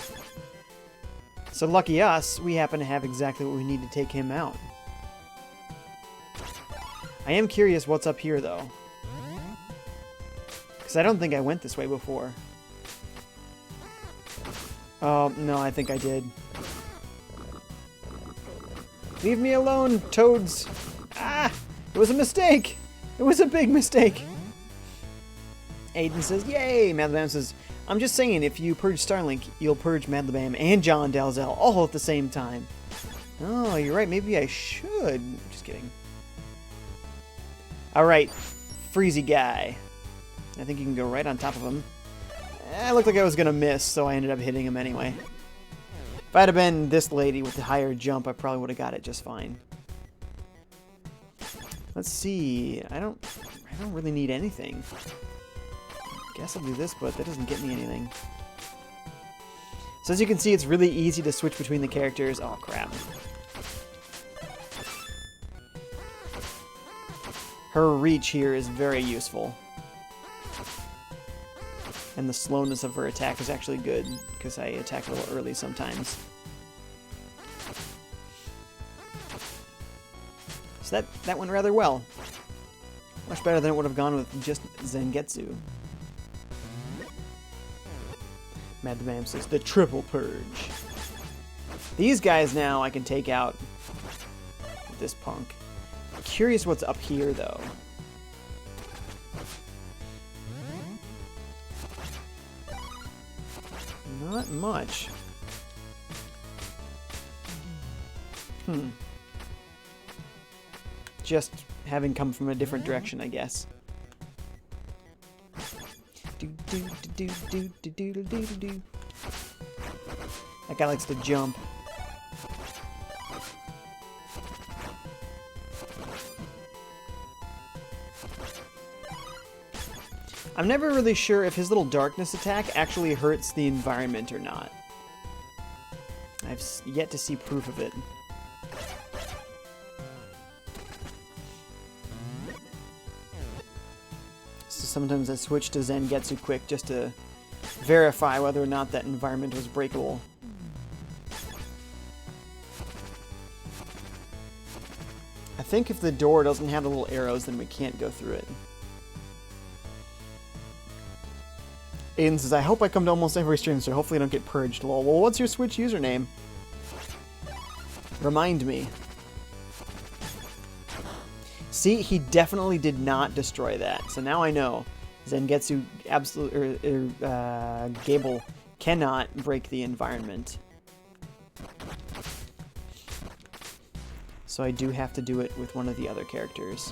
So lucky us, we happen to have exactly what we need to take him out. I am curious what's up here, though. Because I don't think I went this way before. Oh, no, I think I did. Leave me alone, toads! Ah! It was a mistake! It was a big mistake! Aiden says, yay! Madlabam says, I'm just saying, if you purge Starlink, you'll purge Madlabam and John Dalzell all at the same time. Oh, you're right, maybe I should. Just kidding. Alright, Freezy guy. I think you can go right on top of him. It looked like I was going to miss, so I ended up hitting him anyway. If I'd have been this lady with the higher jump, I probably would have got it just fine. Let's see. I don't really need anything. Guess I'll do this, but that doesn't get me anything. So as you can see, it's really easy to switch between the characters. Oh, crap. Her reach here is very useful. And the slowness of her attack is actually good, because I attack a little early sometimes. So that went rather well. Much better than it would have gone with just Zangetsu. Madlabam says, the triple purge. These guys now I can take out with this punk. I'm curious what's up here, though. Not much. Just having come from a different direction, I guess. That guy likes to jump. I'm never really sure if his little darkness attack actually hurts the environment or not. I've yet to see proof of it. So sometimes I switch to Zangetsu quick just to verify whether or not that environment was breakable. I think if the door doesn't have the little arrows, then we can't go through it. Aiden says, I hope I come to almost every stream, so hopefully I don't get purged. Lol. Well, what's your Switch username? Remind me. See, he definitely did not destroy that. So now I know. Zangetsu Gable cannot break the environment. So I do have to do it with one of the other characters.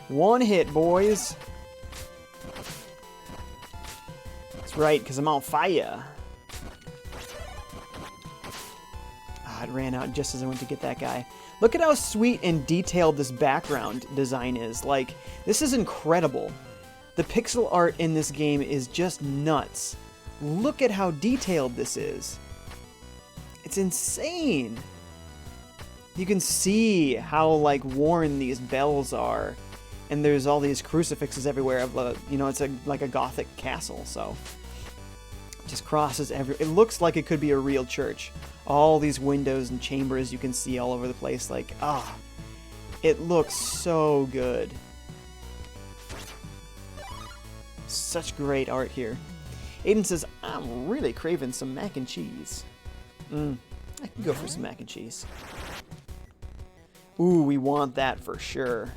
One hit, boys. That's right, because I'm on fire. Ah, it ran out just as I went to get that guy. Look at how sweet and detailed this background design is. Like, this is incredible. The pixel art in this game is just nuts. Look at how detailed this is. It's insane. You can see how, like, worn these bells are. And there's all these crucifixes everywhere. You know, it's like a Gothic castle, so... just crosses every... It looks like it could be a real church. All these windows and chambers you can see all over the place. Like, ah, it looks so good. Such great art here. Aiden says, I'm really craving some mac and cheese. I can go for some mac and cheese. Ooh, we want that for sure.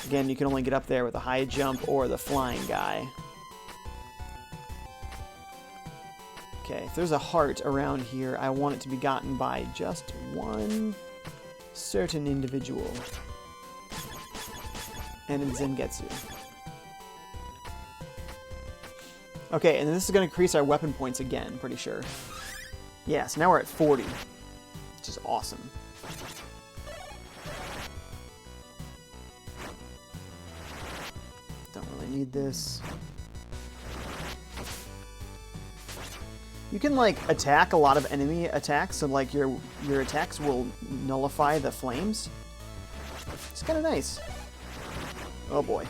Again, you can only get up there with a high jump or the flying guy. Okay, if there's a heart around here, I want it to be gotten by just one certain individual. And it's Zangetsu. Okay, and this is going to increase our weapon points again, pretty sure. Yeah, so now we're at 40, which is awesome. Don't really need this. You can, like, attack a lot of enemy attacks, so, like, your attacks will nullify the flames. It's kind of nice. Oh, boy.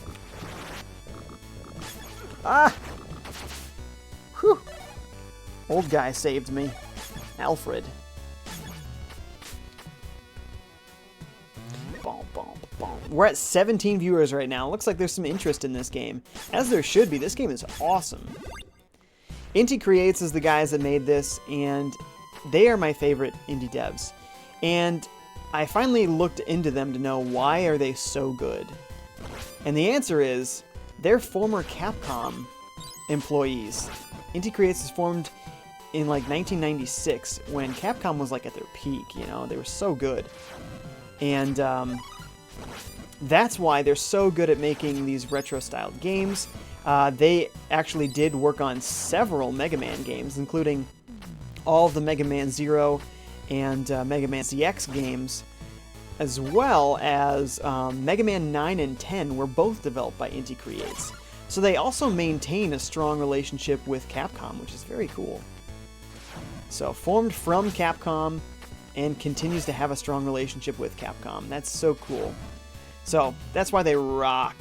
Ah! Whew! Old guy saved me. Alfred. Boom, boom, boom. We're at 17 viewers right now. Looks like there's some interest in this game. As there should be. This game is awesome. Inti Creates is the guys that made this, and they are my favorite indie devs. And I finally looked into them to know why are they so good. And the answer is, they're former Capcom employees. Inti Creates was formed in like 1996 when Capcom was like at their peak, you know, they were so good. And that's why they're so good at making these retro-styled games. They actually did work on several Mega Man games, including all of the Mega Man Zero and Mega Man ZX games, as well as Mega Man 9 and 10 were both developed by Inti Creates. So they also maintain a strong relationship with Capcom, which is very cool. So formed from Capcom and continues to have a strong relationship with Capcom. That's so cool. So that's why they rock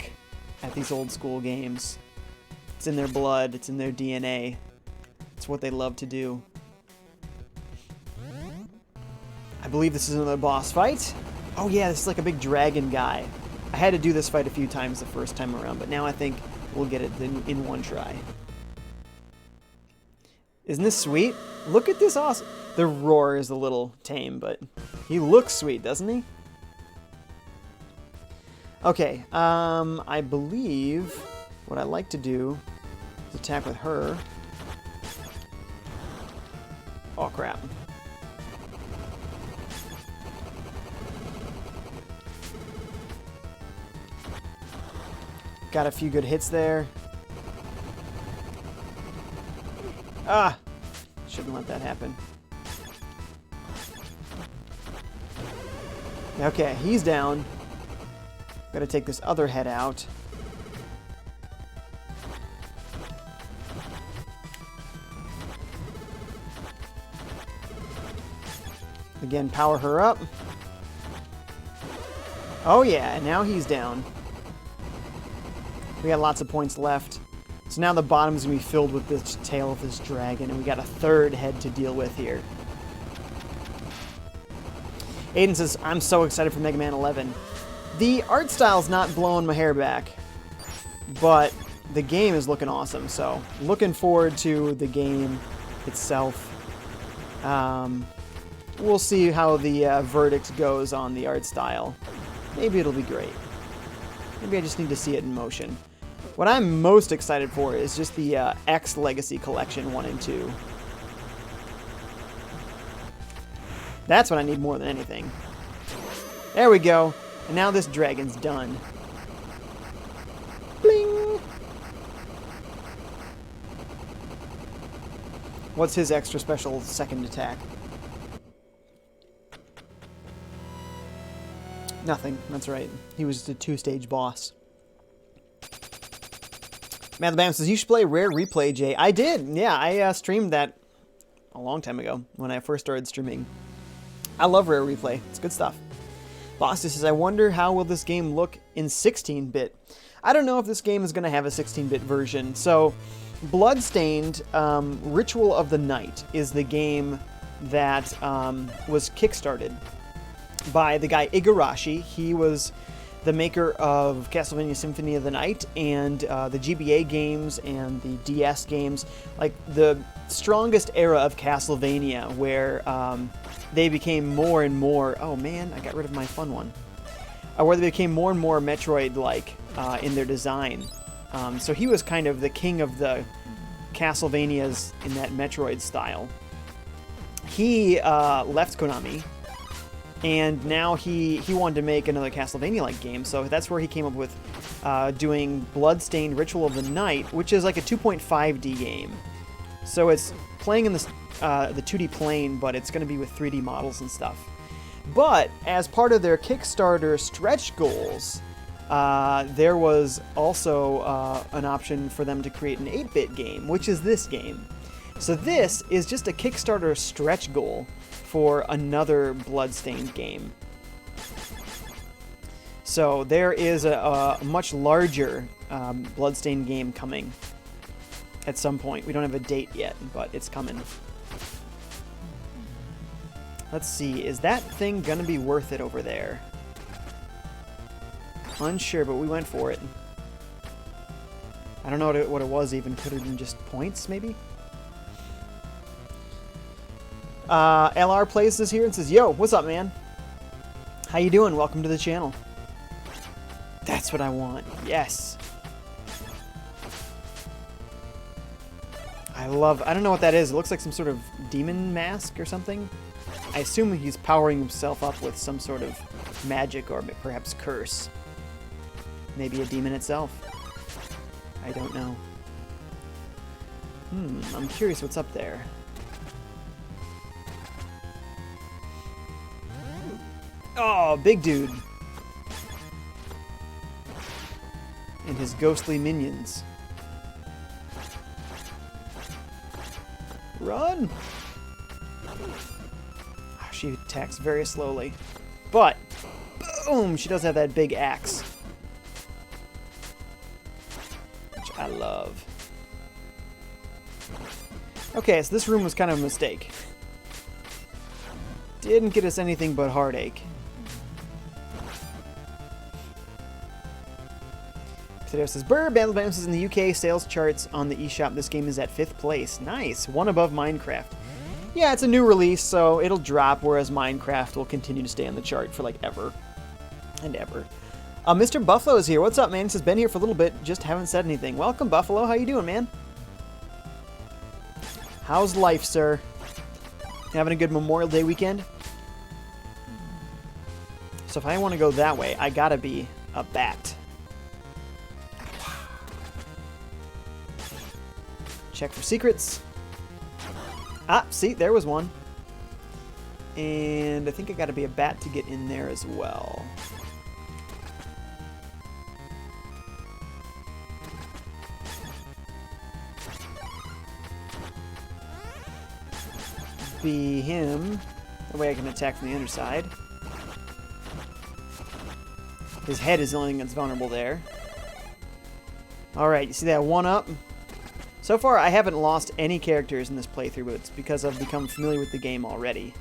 at these old school games. It's in their blood, it's in their DNA. It's what they love to do. I believe this is another boss fight. Oh yeah, this is like a big dragon guy. I had to do this fight a few times the first time around, but now I think we'll get it in one try. Isn't this sweet? Look at this awesome... The roar is a little tame, but he looks sweet, doesn't he? Okay, I believe what I like to do is attack with her. Oh, crap. Got a few good hits there. Ah! Shouldn't let that happen. Okay, he's down. Gotta take this other head out. Again, power her up. Oh yeah, now he's down. We got lots of points left. So now the bottom's gonna be filled with this tail of this dragon, and we got a third head to deal with here. Aiden says, I'm so excited for Mega Man 11. The art style's not blowing my hair back, but the game is looking awesome. So looking forward to the game itself. We'll see how the verdict goes on the art style. Maybe it'll be great. Maybe I just need to see it in motion. What I'm most excited for is just the X Legacy Collection 1 and 2. That's what I need more than anything. There we go. And now this dragon's done. Bling! What's his extra special second attack? Nothing. That's right. He was the 2-stage boss. Matt the Bam says, you should play Rare Replay, Jay. I did. Yeah, I streamed that a long time ago when I first started streaming. I love Rare Replay. It's good stuff. Bosta says, I wonder how will this game look in 16-bit. I don't know if this game is going to have a 16-bit version. So, Bloodstained Ritual of the Night is the game that was kickstarted by the guy Igarashi. He was the maker of Castlevania Symphony of the Night and the GBA games and the DS games, like the strongest era of Castlevania, where they became more and more... Oh man, I got rid of my fun one. Where they became more and more Metroid-like in their design. So he was kind of the king of the Castlevanias in that Metroid style. He left Konami, and now he wanted to make another Castlevania-like game, so that's where he came up with doing Bloodstained Ritual of the Night, which is like a 2.5D game. So it's playing in the 2D plane, but it's going to be with 3D models and stuff. But as part of their Kickstarter stretch goals, there was also an option for them to create an 8-bit game, which is this game. So this is just a Kickstarter stretch goal for another Bloodstained game. So there is a much larger Bloodstained game coming at some point. We don't have a date yet, but it's coming. Let's see, is that thing gonna be worth it over there? Unsure, but we went for it. I don't know what it was even. Could have been just points, maybe? LR Plays is here and says, yo, what's up, man? How you doing? Welcome to the channel. That's what I want. Yes. I don't know what that is. It looks like some sort of demon mask or something. I assume he's powering himself up with some sort of magic or perhaps curse. Maybe a demon itself. I don't know. I'm curious what's up there. Oh, big dude. And his ghostly minions. Run! She attacks very slowly. But, boom! She does have that big axe. Which I love. Okay, so this room was kind of a mistake. Didn't get us anything but heartache. Today says, Brr, Battle Bam says in the UK sales charts on the eShop, this game is at 5th place. Nice. One above Minecraft. Yeah, it's a new release, so it'll drop, whereas Minecraft will continue to stay on the chart for like ever and ever. Mr. Buffalo is here. What's up, man? He says, been here for a little bit, just haven't said anything. Welcome, Buffalo. How you doing, man? How's life, sir? Having a good Memorial Day weekend? So if I want to go that way, I gotta be a bat. Check for secrets. Ah, see, there was one. And I think I gotta be a bat to get in there as well. Be him. That way I can attack from the underside. His head is the only thing that's vulnerable there. Alright, you see that one up? So far, I haven't lost any characters in this playthrough, but it's because I've become familiar with the game already.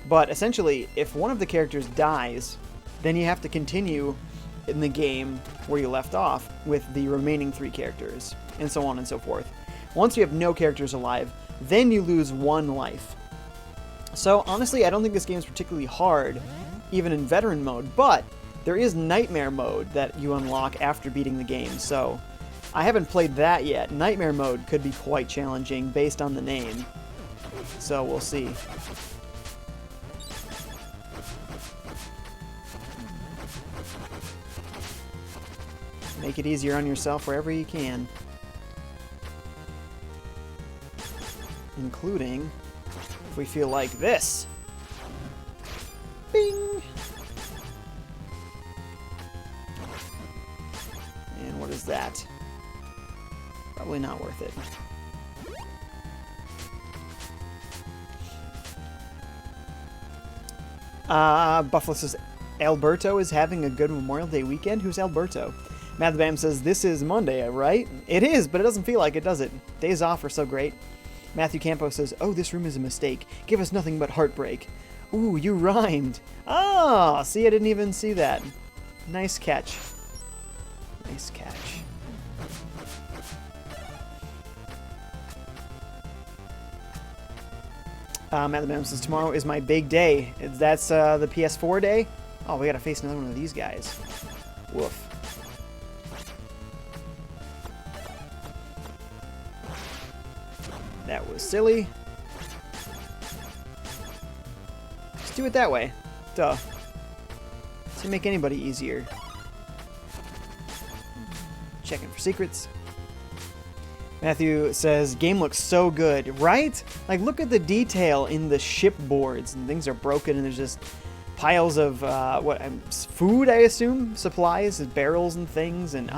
But essentially, if one of the characters dies, then you have to continue in the game where you left off with the remaining 3 characters, and so on and so forth. Once you have no characters alive, then you lose 1 life. So honestly, I don't think this game is particularly hard, even in veteran mode, but there is Nightmare mode that you unlock after beating the game, so I haven't played that yet. Nightmare mode could be quite challenging based on the name, so we'll see. Make it easier on yourself wherever you can. Including if we feel like this. Bing! And what is that? Probably not worth it. Buffalo says, Alberto is having a good Memorial Day weekend? Who's Alberto? Matt the Bam says, this is Monday, right? It is, but it doesn't feel like it, does it? Days off are so great. Matthew Campo says, oh, this room is a mistake. Give us nothing but heartbreak. Ooh, you rhymed. Ah, see, I didn't even see that. Nice catch. Nice catch. Matt the Bam says, tomorrow is my big day. That's the PS4 day? Oh, we gotta face another one of these guys. Woof. That was silly. Just do it that way. Duh. To make anybody easier. Checking for secrets. Matthew says, game looks so good, right? Like, look at the detail in the shipboards, and things are broken, and there's just piles of, food, I assume? Supplies, barrels and things, and,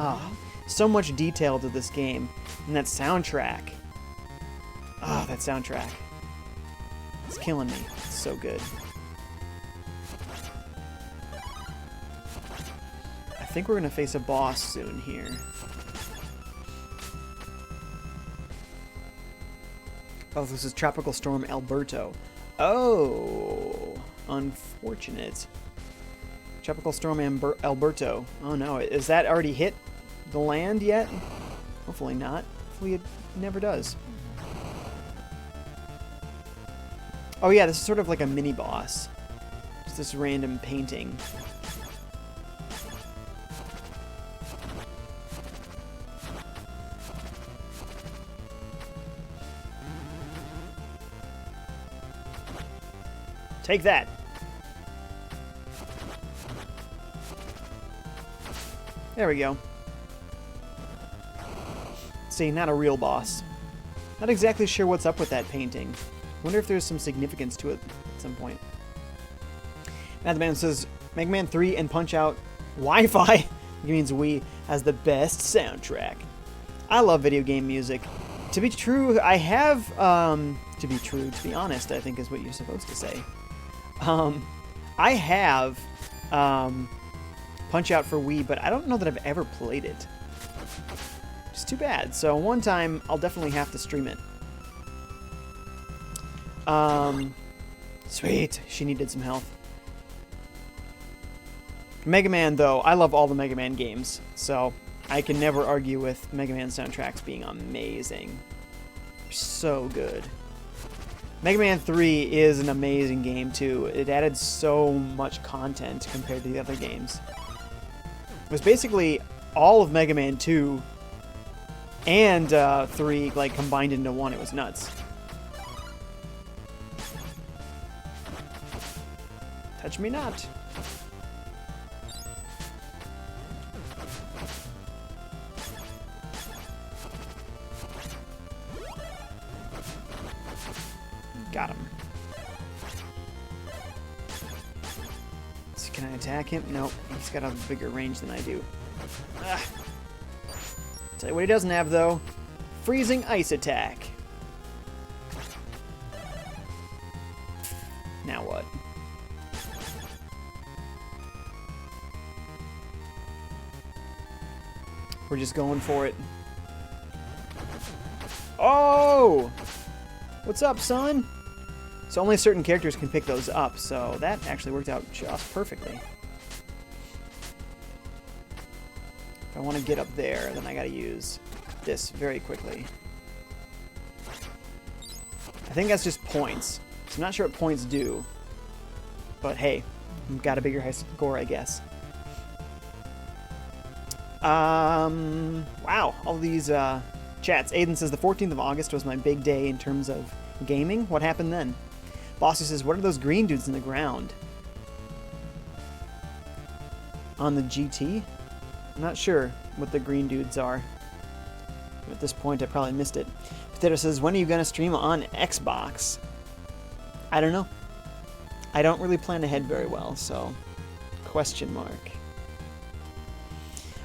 so much detail to this game. And that soundtrack. That soundtrack. It's killing me. It's so good. I think we're going to face a boss soon here. Oh, this is Tropical Storm Alberto. Oh, unfortunate. Tropical Storm Alberto. Oh no, is that already hit the land yet? Hopefully not. Hopefully it never does. Oh yeah, this is sort of like a mini-boss. Just this random painting. Take that! There we go. See, not a real boss. Not exactly sure what's up with that painting. Wonder if there's some significance to it at some point. Matt the Man says, Mega Man 3 and Punch-Out Wi-Fi, it means Wii, has the best soundtrack. I love video game music. To be true, I have, to be honest, I think is what you're supposed to say. I have, Punch-Out for Wii, but I don't know that I've ever played it. It's too bad. So one time, I'll definitely have to stream it. Sweet. She needed some health. Mega Man, though, I love all the Mega Man games, so I can never argue with Mega Man soundtracks being amazing. So good. Mega Man 3 is an amazing game, too. It added so much content compared to the other games. It was basically all of Mega Man 2 and 3 like combined into one. It was nuts. Touch me not. Got him. So can I attack him? Nope. He's got a bigger range than I do. Ugh. Tell you what he doesn't have, though. Freezing ice attack. Now what? We're just going for it. Oh! What's up, son? So only certain characters can pick those up, so that actually worked out just perfectly. If I want to get up there, then I gotta use this very quickly. I think that's just points. So I'm not sure what points do. But hey, I've got a bigger high score, I guess. Wow, all these chats. Aiden says the 14th of August was my big day in terms of gaming. What happened then? Bossy says, what are those green dudes in the ground? On the GT? I'm not sure what the green dudes are. At this point, I probably missed it. Potato says, when are you going to stream on Xbox? I don't know. I don't really plan ahead very well, so question mark.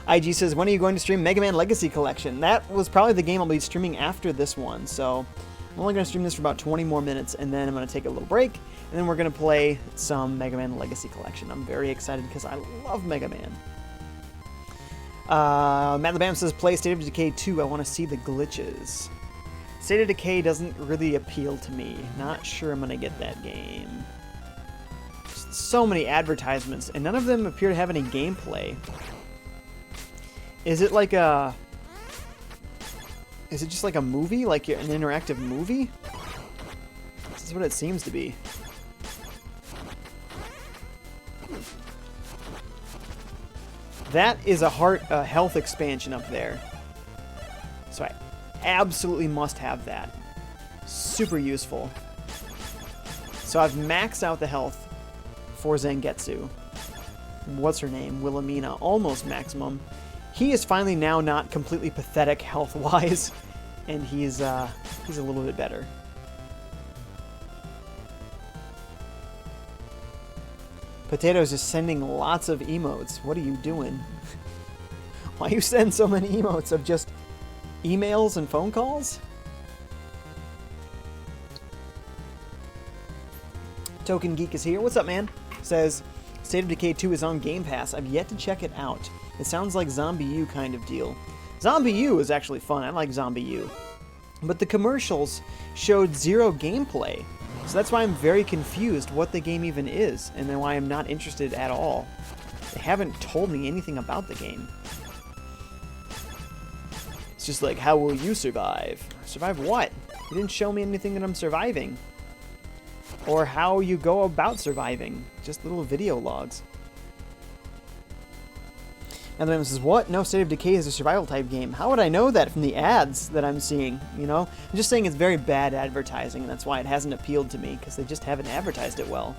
IG says, when are you going to stream Mega Man Legacy Collection? That was probably the game I'll be streaming after this one, so I'm only going to stream this for about 20 more minutes, and then I'm going to take a little break, and then we're going to play some Mega Man Legacy Collection. I'm very excited because I love Mega Man. Matt LeBam says, play State of Decay 2. I want to see the glitches. State of Decay doesn't really appeal to me. Not sure I'm going to get that game. Just so many advertisements, and none of them appear to have any gameplay. Is it like a... Is it just like a movie? Like an interactive movie? This is what it seems to be. That is a health expansion up there. So I absolutely must have that. Super useful. So I've maxed out the health for Zangetsu. What's her name? Wilhelmina. Almost maximum. He is finally now not completely pathetic health-wise, and he's a little bit better. Potato's just sending lots of emotes. What are you doing? Why you send so many emotes of just emails and phone calls? Token Geek is here. What's up, man? Says, State of Decay 2 is on Game Pass. I've yet to check it out. It sounds like Zombie U kind of deal. Zombie U is actually fun. I like Zombie U. But the commercials showed zero gameplay. So that's why I'm very confused what the game even is, and then why I'm not interested at all. They haven't told me anything about the game. It's just like, how will you survive? Survive what? You didn't show me anything that I'm surviving. Or how you go about surviving. Just little video logs. And then it says, what? No, State of Decay is a survival type game. How would I know that from the ads that I'm seeing, you know? I'm just saying it's very bad advertising, and that's why it hasn't appealed to me, because they just haven't advertised it well.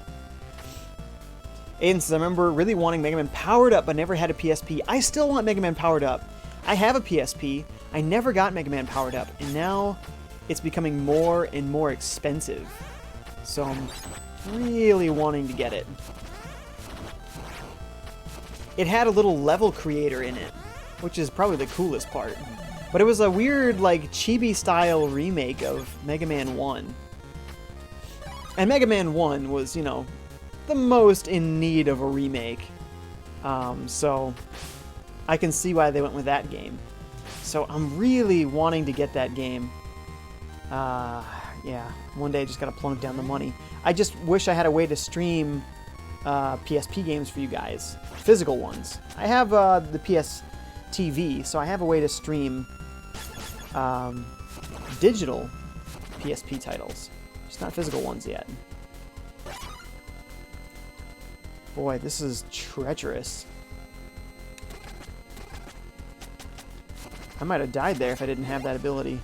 Aiden says, I remember really wanting Mega Man Powered Up, but never had a PSP. I still want Mega Man Powered Up. I have a PSP. I never got Mega Man Powered Up, and now it's becoming more and more expensive. So I'm really wanting to get it. It had a little level creator in it, which is probably the coolest part. But it was a weird, like, chibi-style remake of Mega Man 1. And Mega Man 1 was, you know, the most in need of a remake. So I can see why they went with that game. So I'm really wanting to get that game. Yeah, one day I just gotta plunk down the money. I just wish I had a way to stream PSP games for you guys. Physical ones. I have the PS TV, so I have a way to stream digital PSP titles. Just not physical ones yet. Boy, this is treacherous. I might have died there if I didn't have that ability.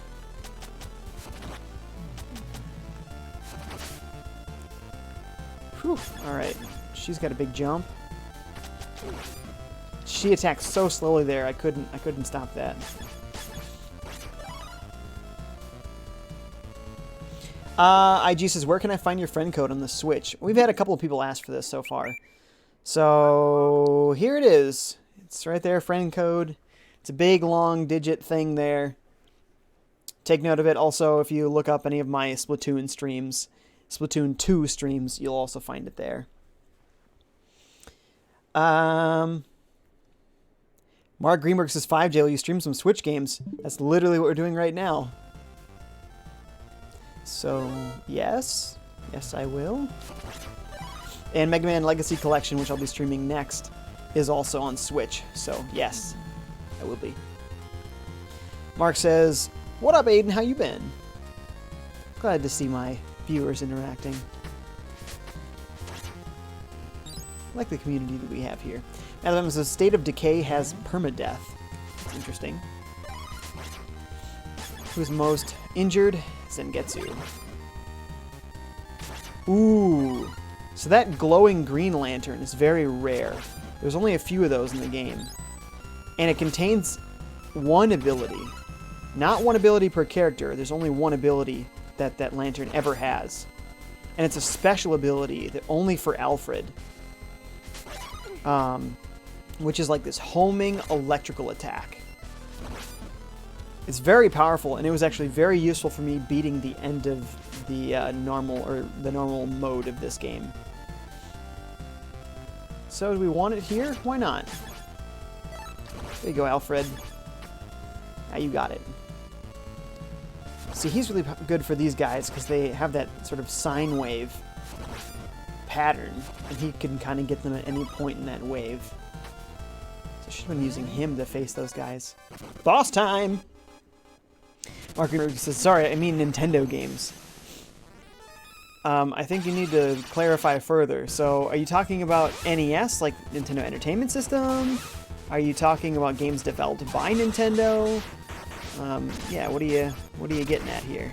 Whew, alright. She's got a big jump. She attacked so slowly there, I couldn't stop that. IG says, where can I find your friend code on the Switch? We've had a couple of people ask for this so far. So, here it is. It's right there, friend code. It's a big, long digit thing there. Take note of it. Also, if you look up any of my Splatoon streams, Splatoon 2 streams, you'll also find it there. Mark Greenberg says, FiveJay, will you stream some Switch games? That's literally what we're doing right now. So, yes. Yes, I will. And Mega Man Legacy Collection, which I'll be streaming next, is also on Switch. So, yes. I will be. Mark says, "What up, Aiden? How you been?" Glad to see my viewers interacting. I like the community that we have here. Adam says, "State of Decay has permadeath." That's interesting. Who's most injured? Zengetsu. Ooh. So that glowing green lantern is very rare. There's only a few of those in the game. And it contains one ability. Not one ability per character. There's only one ability that that lantern ever has. And it's a special ability that only for Alfred. Which is like this homing electrical attack. It's very powerful, and it was actually very useful for me beating the end of the normal mode of this game. So do we want it here? Why not? There you go, Alfred. Now you got it. See, he's really good for these guys because they have that sort of sine wave pattern, and he can kind of get them at any point in that wave. So I should have been using him to face those guys. Boss time! Mark says, "Sorry, I mean Nintendo games." I think you need to clarify further. So, are you talking about NES, like Nintendo Entertainment System? Are you talking about games developed by Nintendo? Yeah, what are you getting at here?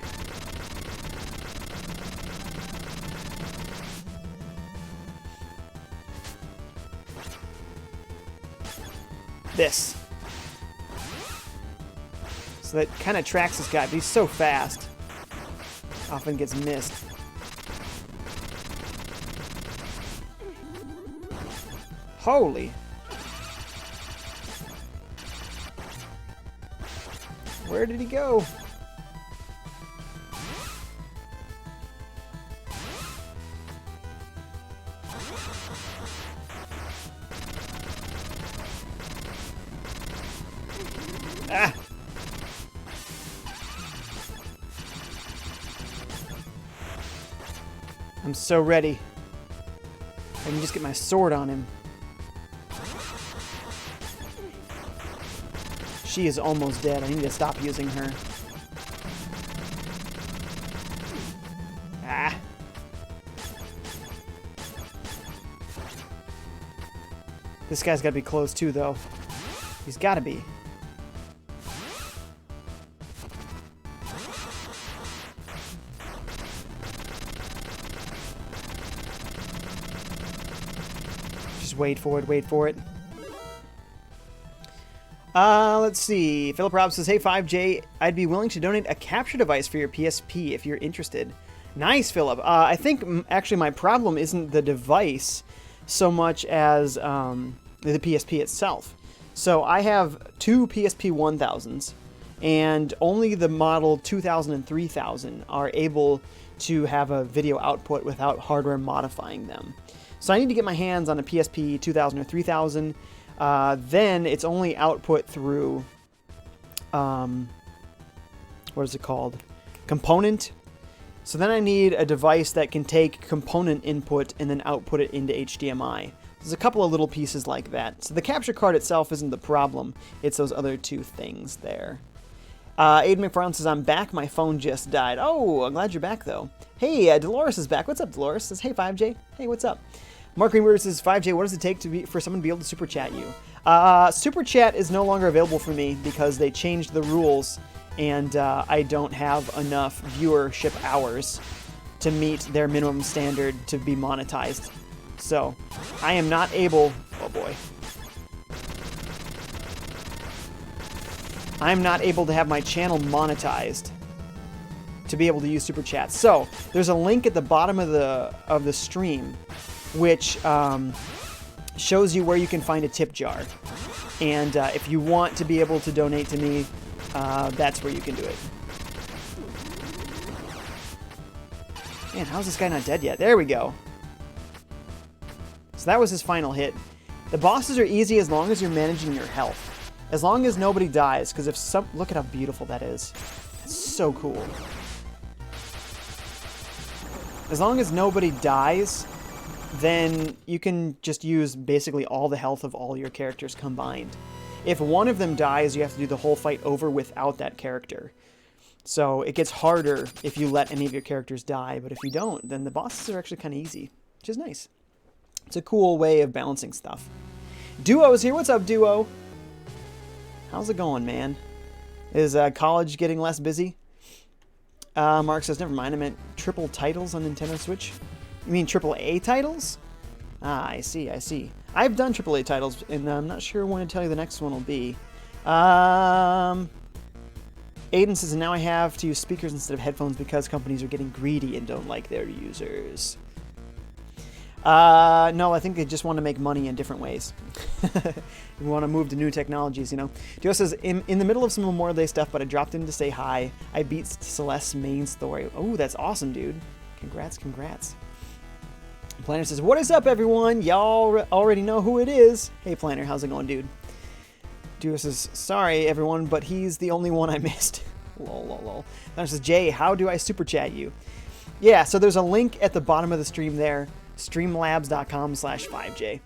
This. So that kind of tracks this guy, but he's so fast. Often gets missed. Holy. Where did he go? Ah! I'm so ready. I can just get my sword on him. She is almost dead. I need to stop using her. Ah. This guy's got to be close too, though. He's got to be. Just wait for it, wait for it. Let's see. Philip Robb says, "Hey, FiveJay, I'd be willing to donate a capture device for your PSP if you're interested." Nice, Philip. I think actually my problem isn't the device so much as the PSP itself. So I have two PSP 1000s, and only the model 2000 and 3000 are able to have a video output without hardware modifying them. So I need to get my hands on a PSP 2000 or 3000. Then it's only output through, what is it called? Component. So then I need a device that can take component input and then output it into HDMI. There's a couple of little pieces like that. So the capture card itself isn't the problem. It's those other two things there. Aiden McFarland says, "I'm back. My phone just died." Oh, I'm glad you're back, though. Hey, Dolores is back. What's up, Dolores? Says, "Hey, FiveJay. Hey, what's up?" Mark Greenberg says, "FiveJay, what does it take for someone to be able to super chat you?" Super chat is no longer available for me because they changed the rules, and I don't have enough viewership hours to meet their minimum standard to be monetized. So, I am not able... Oh, boy. I'm not able to have my channel monetized to be able to use super chats. So, there's a link at the bottom of the stream which shows you where you can find a tip jar. And if you want to be able to donate to me, that's where you can do it. Man, how's this guy not dead yet? There we go. So that was his final hit. The bosses are easy as long as you're managing your health. As long as nobody dies, because if some... Look at how beautiful that is. It's so cool. As long as nobody dies, then you can just use basically all the health of all your characters combined. If one of them dies, you have to do the whole fight over without that character. So it gets harder if you let any of your characters die, but if you don't, then the bosses are actually kind of easy, which is nice. It's a cool way of balancing stuff. Duo is here. What's up, Duo? How's it going, man? Is college getting less busy? Mark says, never mind, I meant triple titles on Nintendo Switch. You mean triple A titles? Ah, I see, I see. I've done triple A titles, and I'm not sure when to tell you the next one will be. Aiden says, now I have to use speakers instead of headphones because companies are getting greedy and don't like their users. No, I think they just want to make money in different ways. We want to move to new technologies, you know. Dio says, in the middle of some Memorial Day stuff, but I dropped in to say hi. I beat Celeste's main story. Oh, that's awesome, dude. Congrats, congrats. Planner says, what is up, everyone? Y'all already know who it is. Hey, Planner, how's it going, dude? Dio says, sorry, everyone, but he's the only one I missed. Lol, lol, lol. Planner says, Jay, how do I super chat you? Yeah, so there's a link at the bottom of the stream there. Streamlabs.com/FiveJay.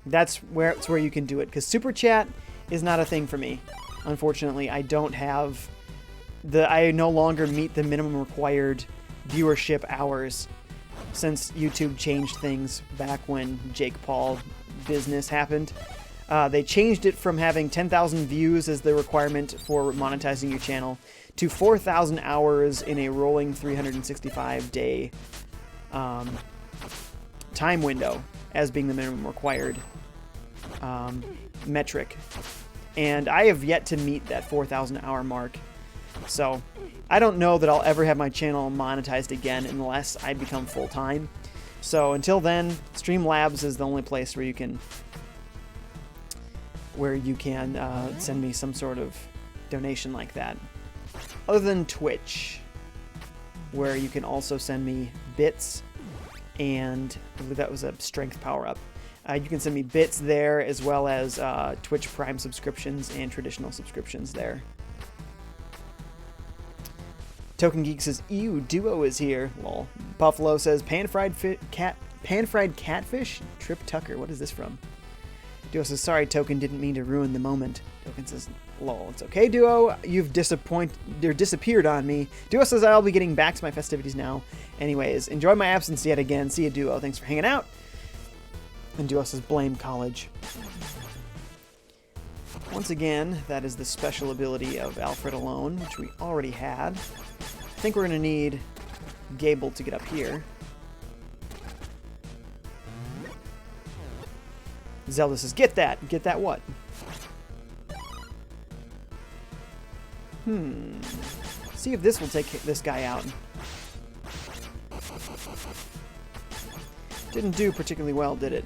That's where you can do it, because super chat is not a thing for me. Unfortunately, I don't have I no longer meet the minimum required viewership hours since YouTube changed things back when Jake Paul business happened. They changed it from having 10,000 views as the requirement for monetizing your channel to 4,000 hours in a rolling 365-day time window as being the minimum required metric. And I have yet to meet that 4,000 hour mark. So I don't know that I'll ever have my channel monetized again unless I become full-time. So until then, Streamlabs is the only place where you can send me some sort of donation like that. Other than Twitch, where you can also send me bits, and I believe that was a strength power-up. You can send me bits there, as well as Twitch Prime subscriptions and traditional subscriptions there. Token Geek says, ew, Duo is here. Lol. Buffalo says, pan-fried catfish? Trip Tucker, what is this from? Duo says, sorry, Token, didn't mean to ruin the moment. Token says, lol, it's okay, Duo. You've disappeared on me. Duo says, I'll be getting back to my festivities now. Anyways, enjoy my absence yet again. See you, Duo. Thanks for hanging out. And Duo says, blame college. Once again, that is the special ability of Alfred alone, which we already had. I think we're going to need Gable to get up here. Zelda says, get that! Get that what? See if this will take this guy out. Didn't do particularly well, did it?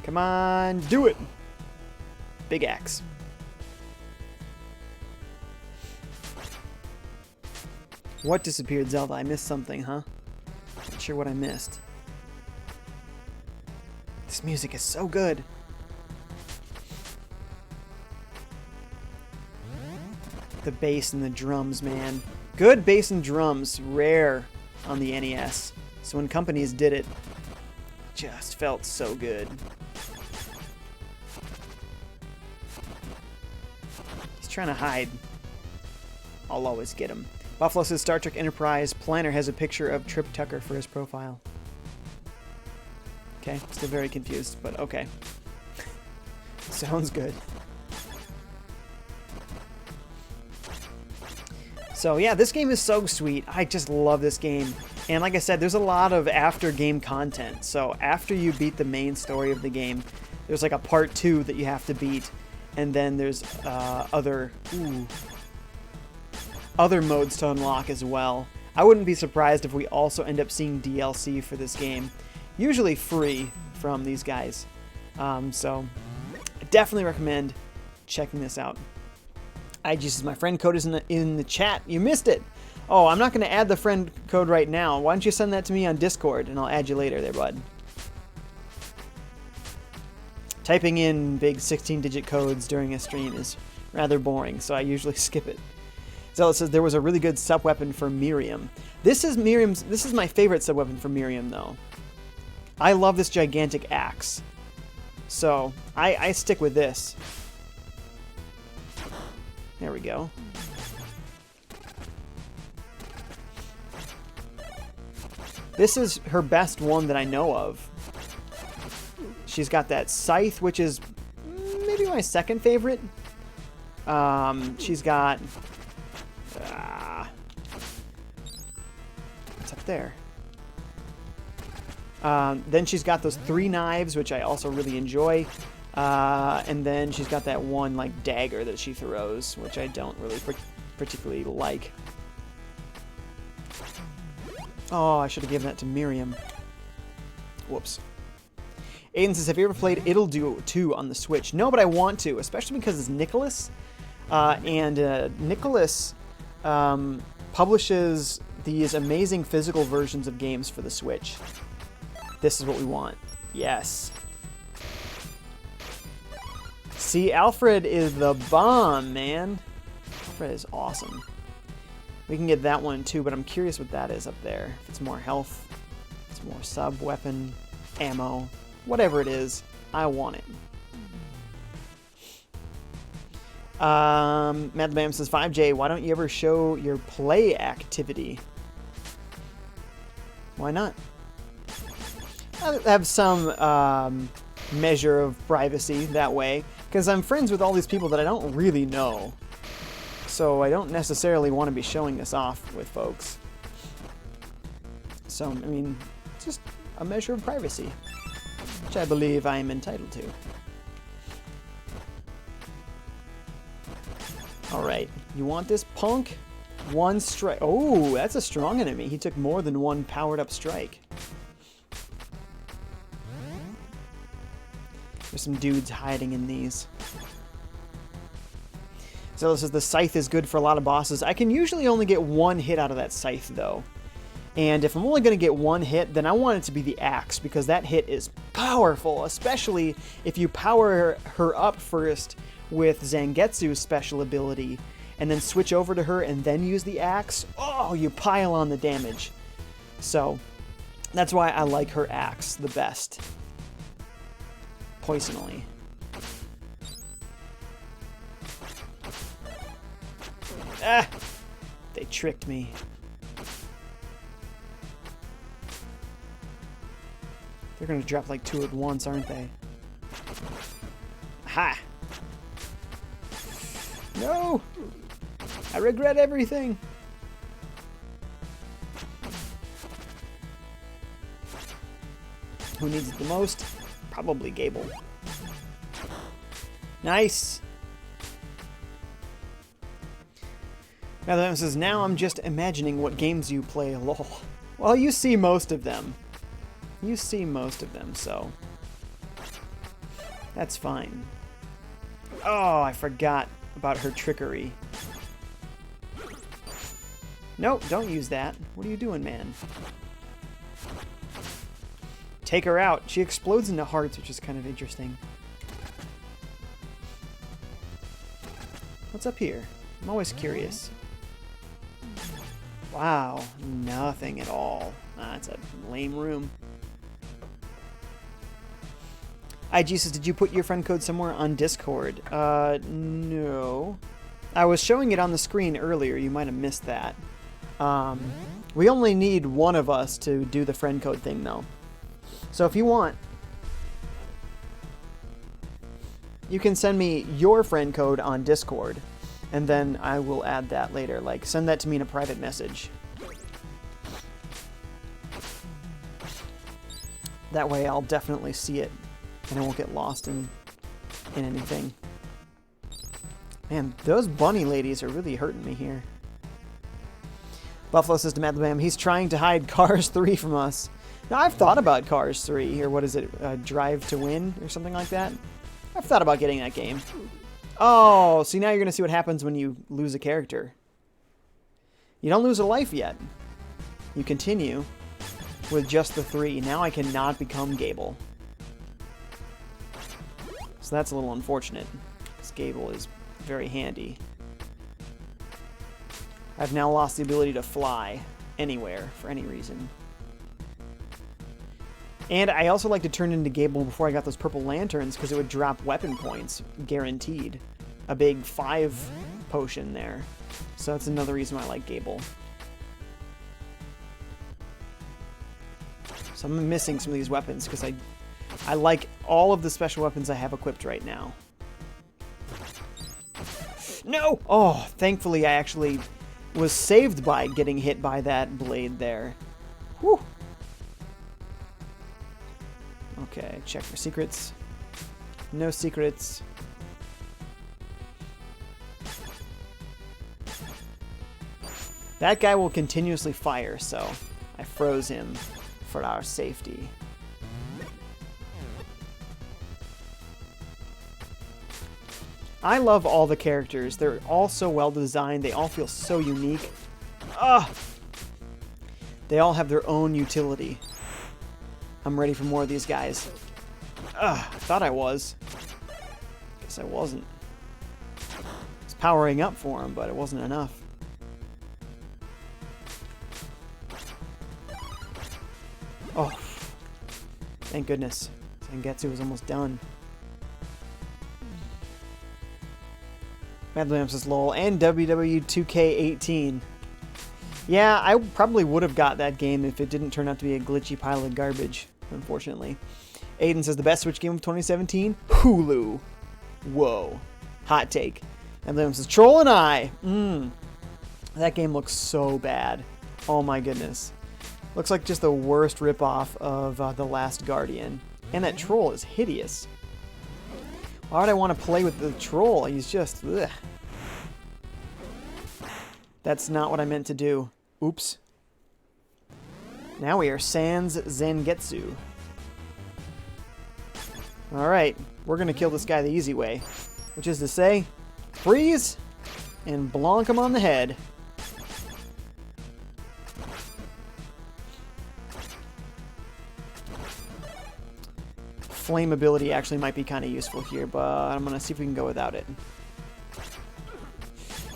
Come on, do it! Big axe. What disappeared, Zelda? I missed something, huh? Not sure what I missed. This music is so good. The bass and the drums, man. Good bass and drums, rare on the NES. So when companies did it, just felt so good. He's trying to hide. I'll always get him. Buffalo says Star Trek Enterprise Planner has a picture of Trip Tucker for his profile. Okay, still very confused, but okay. Sounds good. So yeah, this game is so sweet. I just love this game. And like I said, there's a lot of after-game content. So after you beat the main story of the game, there's like a part 2 that you have to beat. And then there's other modes to unlock as well. I wouldn't be surprised if we also end up seeing DLC for this game. Usually free from these guys. So I definitely recommend checking this out. IG's my friend code is in the chat. You missed it. Oh, I'm not going to add the friend code right now. Why don't you send that to me on Discord and I'll add you later there, bud. Typing in big 16-digit codes during a stream is rather boring, so I usually skip it. Zelda says there was a really good sub-weapon for Miriam. This is my favorite sub-weapon for Miriam, though. I love this gigantic axe. So I stick with this. There we go. This is her best one that I know of. She's got that scythe, which is maybe my second favorite. She's got... what's up there? Then she's got those 3 knives, which I also really enjoy. And then she's got that one, like, dagger that she throws, which I don't really particularly like. Oh, I should have given that to Miriam. Whoops. Aiden says, have you ever played It'll Do 2 on the Switch? No, but I want to, especially because it's Nicholas. Nicholas publishes these amazing physical versions of games for the Switch. This is what we want. Yes. See, Alfred is the bomb, man. Alfred is awesome. We can get that one too, but I'm curious what that is up there. If it's more health, if it's more sub-weapon, ammo, whatever it is, I want it. Mad Bam says, FiveJay, why don't you ever show your play activity? Why not? I have some measure of privacy that way, because I'm friends with all these people that I don't really know. So I don't necessarily want to be showing this off with folks. So, I mean, it's just a measure of privacy, which I believe I am entitled to. Alright, you want this, punk? 1 strike. Oh, that's a strong enemy. He took more than 1 powered up strike. There's some dudes hiding in these. So this says the scythe is good for a lot of bosses. I can usually only get 1 hit out of that scythe, though. And if I'm only going to get 1 hit, then I want it to be the axe, because that hit is powerful, especially if you power her up first with Zangetsu's special ability, and then switch over to her and then use the axe. Oh, you pile on the damage. So that's why I like her axe the best. Poisonally. Ah! They tricked me. They're gonna drop like 2 at once, aren't they? Ha! No! I regret everything! Who needs it the most? Probably Gable. Nice! Now that says, now I'm just imagining what games you play, lol. Well, you see most of them. You see most of them, so that's fine. Oh, I forgot about her trickery. Nope, don't use that. What are you doing, man? Take her out. She explodes into hearts, which is kind of interesting. What's up here? I'm always curious. Wow, nothing at all. That's a lame room. IG says, did you put your friend code somewhere on Discord? No. I was showing it on the screen earlier. You might have missed that. We only need one of us to do the friend code thing, though. So if you want, you can send me your friend code on Discord, and then I will add that later. Like, send that to me in a private message. That way I'll definitely see it, and I won't get lost in anything. Man, those bunny ladies are really hurting me here. Buffalo says to Mad Bam, he's trying to hide Cars 3 from us. Now, I've thought about Cars 3, or what is it, Drive to Win, or something like that. I've thought about getting that game. Oh, see, now you're going to see what happens when you lose a character. You don't lose a life yet. You continue with just the 3. Now I cannot become Gable. So that's a little unfortunate, because Gable is very handy. I've now lost the ability to fly anywhere for any reason. And I also like to turn into Gable before I got those purple lanterns because it would drop weapon points, guaranteed. A big 5 potion there. So that's another reason why I like Gable. So I'm missing some of these weapons because I like all of the special weapons I have equipped right now. No! Oh, thankfully I actually was saved by getting hit by that blade there. Whew. Okay, check for secrets. No secrets. That guy will continuously fire, so I froze him for our safety. I love all the characters. They're all so well designed. They all feel so unique. Ugh! They all have their own utility. I'm ready for more of these guys. Ugh, I thought I was. Guess I wasn't. I was powering up for him, but it wasn't enough. Oh, thank goodness. Zangetsu was almost done. Mad Lamps is lol, and WW 2K18. Yeah, I probably would have got that game if it didn't turn out to be a glitchy pile of garbage, unfortunately. Aiden says the best Switch game of 2017? Hulu. Whoa. Hot take. Mad Lamps says Troll and I. That game looks so bad. Oh my goodness. Looks like just the worst ripoff of The Last Guardian. And that troll is hideous. Why would I want to play with the troll? He's just... ugh. That's not what I meant to do. Oops. Now we are sans Zangetsu. Alright, we're going to kill this guy the easy way. Which is to say, freeze and blonk him on the head. Flame ability actually might be kind of useful here, but I'm going to see if we can go without it.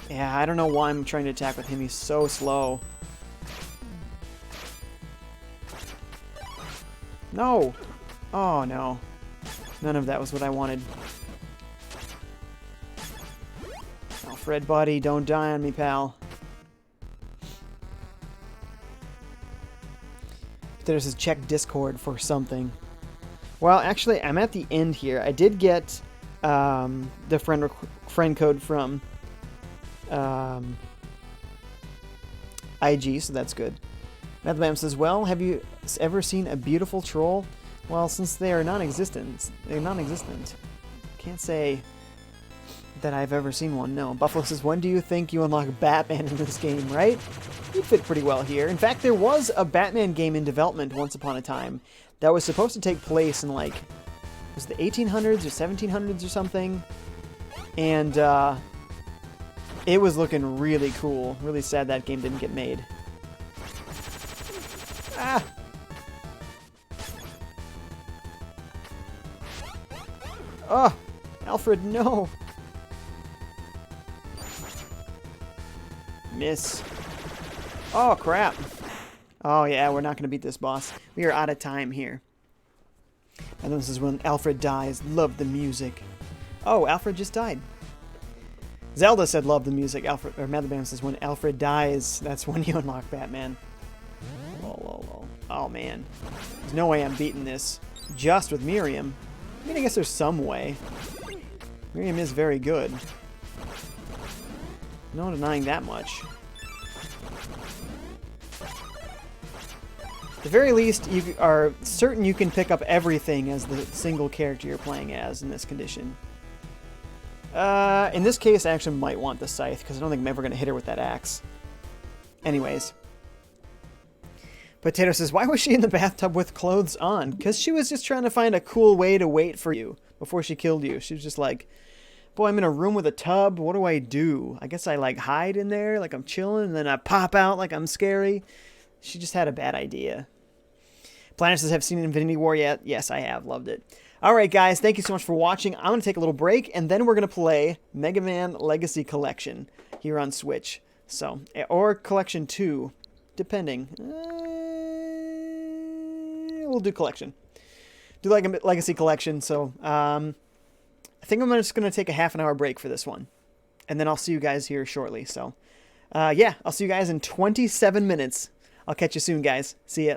Yeah, I don't know why I'm trying to attack with him. He's so slow. No! Oh, no. None of that was what I wanted. Alfred, buddy, don't die on me, pal. There's a check Discord for something. Well, actually, I'm at the end here. I did get the friend code from IG, so that's good. Madbam says, well, have you ever seen a beautiful troll? Well, since they are non-existent, Can't say that I've ever seen one, no. Buffalo says, when do you think you unlock Batman in this game, right? You'd fit pretty well here. In fact, there was a Batman game in development once upon a time that was supposed to take place in, like, was it the 1800s or 1700s or something? And, it was looking really cool. Really sad that game didn't get made. Ah! Oh! Alfred, no! Miss. Oh, crap. Oh, yeah, we're not going to beat this boss. We are out of time here. And this is when Alfred dies. Love the music. Oh, Alfred just died. Zelda said love the music. Alfred, or Madbam says when Alfred dies, that's when you unlock Batman. Lol, lol, lol. Oh, man. There's no way I'm beating this just with Miriam. I mean, I guess there's some way. Miriam is very good. No denying that much. At the very least, you are certain you can pick up everything as the single character you're playing as in this condition. In this case, I actually might want the scythe, because I don't think I'm ever going to hit her with that axe. Anyways. Potato says, why was she in the bathtub with clothes on? Because she was just trying to find a cool way to wait for you before she killed you. She was just like, boy, I'm in a room with a tub. What do I do? I guess I, like, hide in there like I'm chilling, and then I pop out like I'm scary. She just had a bad idea. Planet says, have seen Infinity War yet? Yes, I have. Loved it. Alright, guys. Thank you so much for watching. I'm going to take a little break, and then we're going to play Mega Man Legacy Collection here on Switch. So, or Collection 2, depending. we'll do collection. Do like a legacy collection. So I think I'm just going to take a half an hour break for this one. And then I'll see you guys here shortly. So yeah, I'll see you guys in 27 minutes. I'll catch you soon, guys. See ya.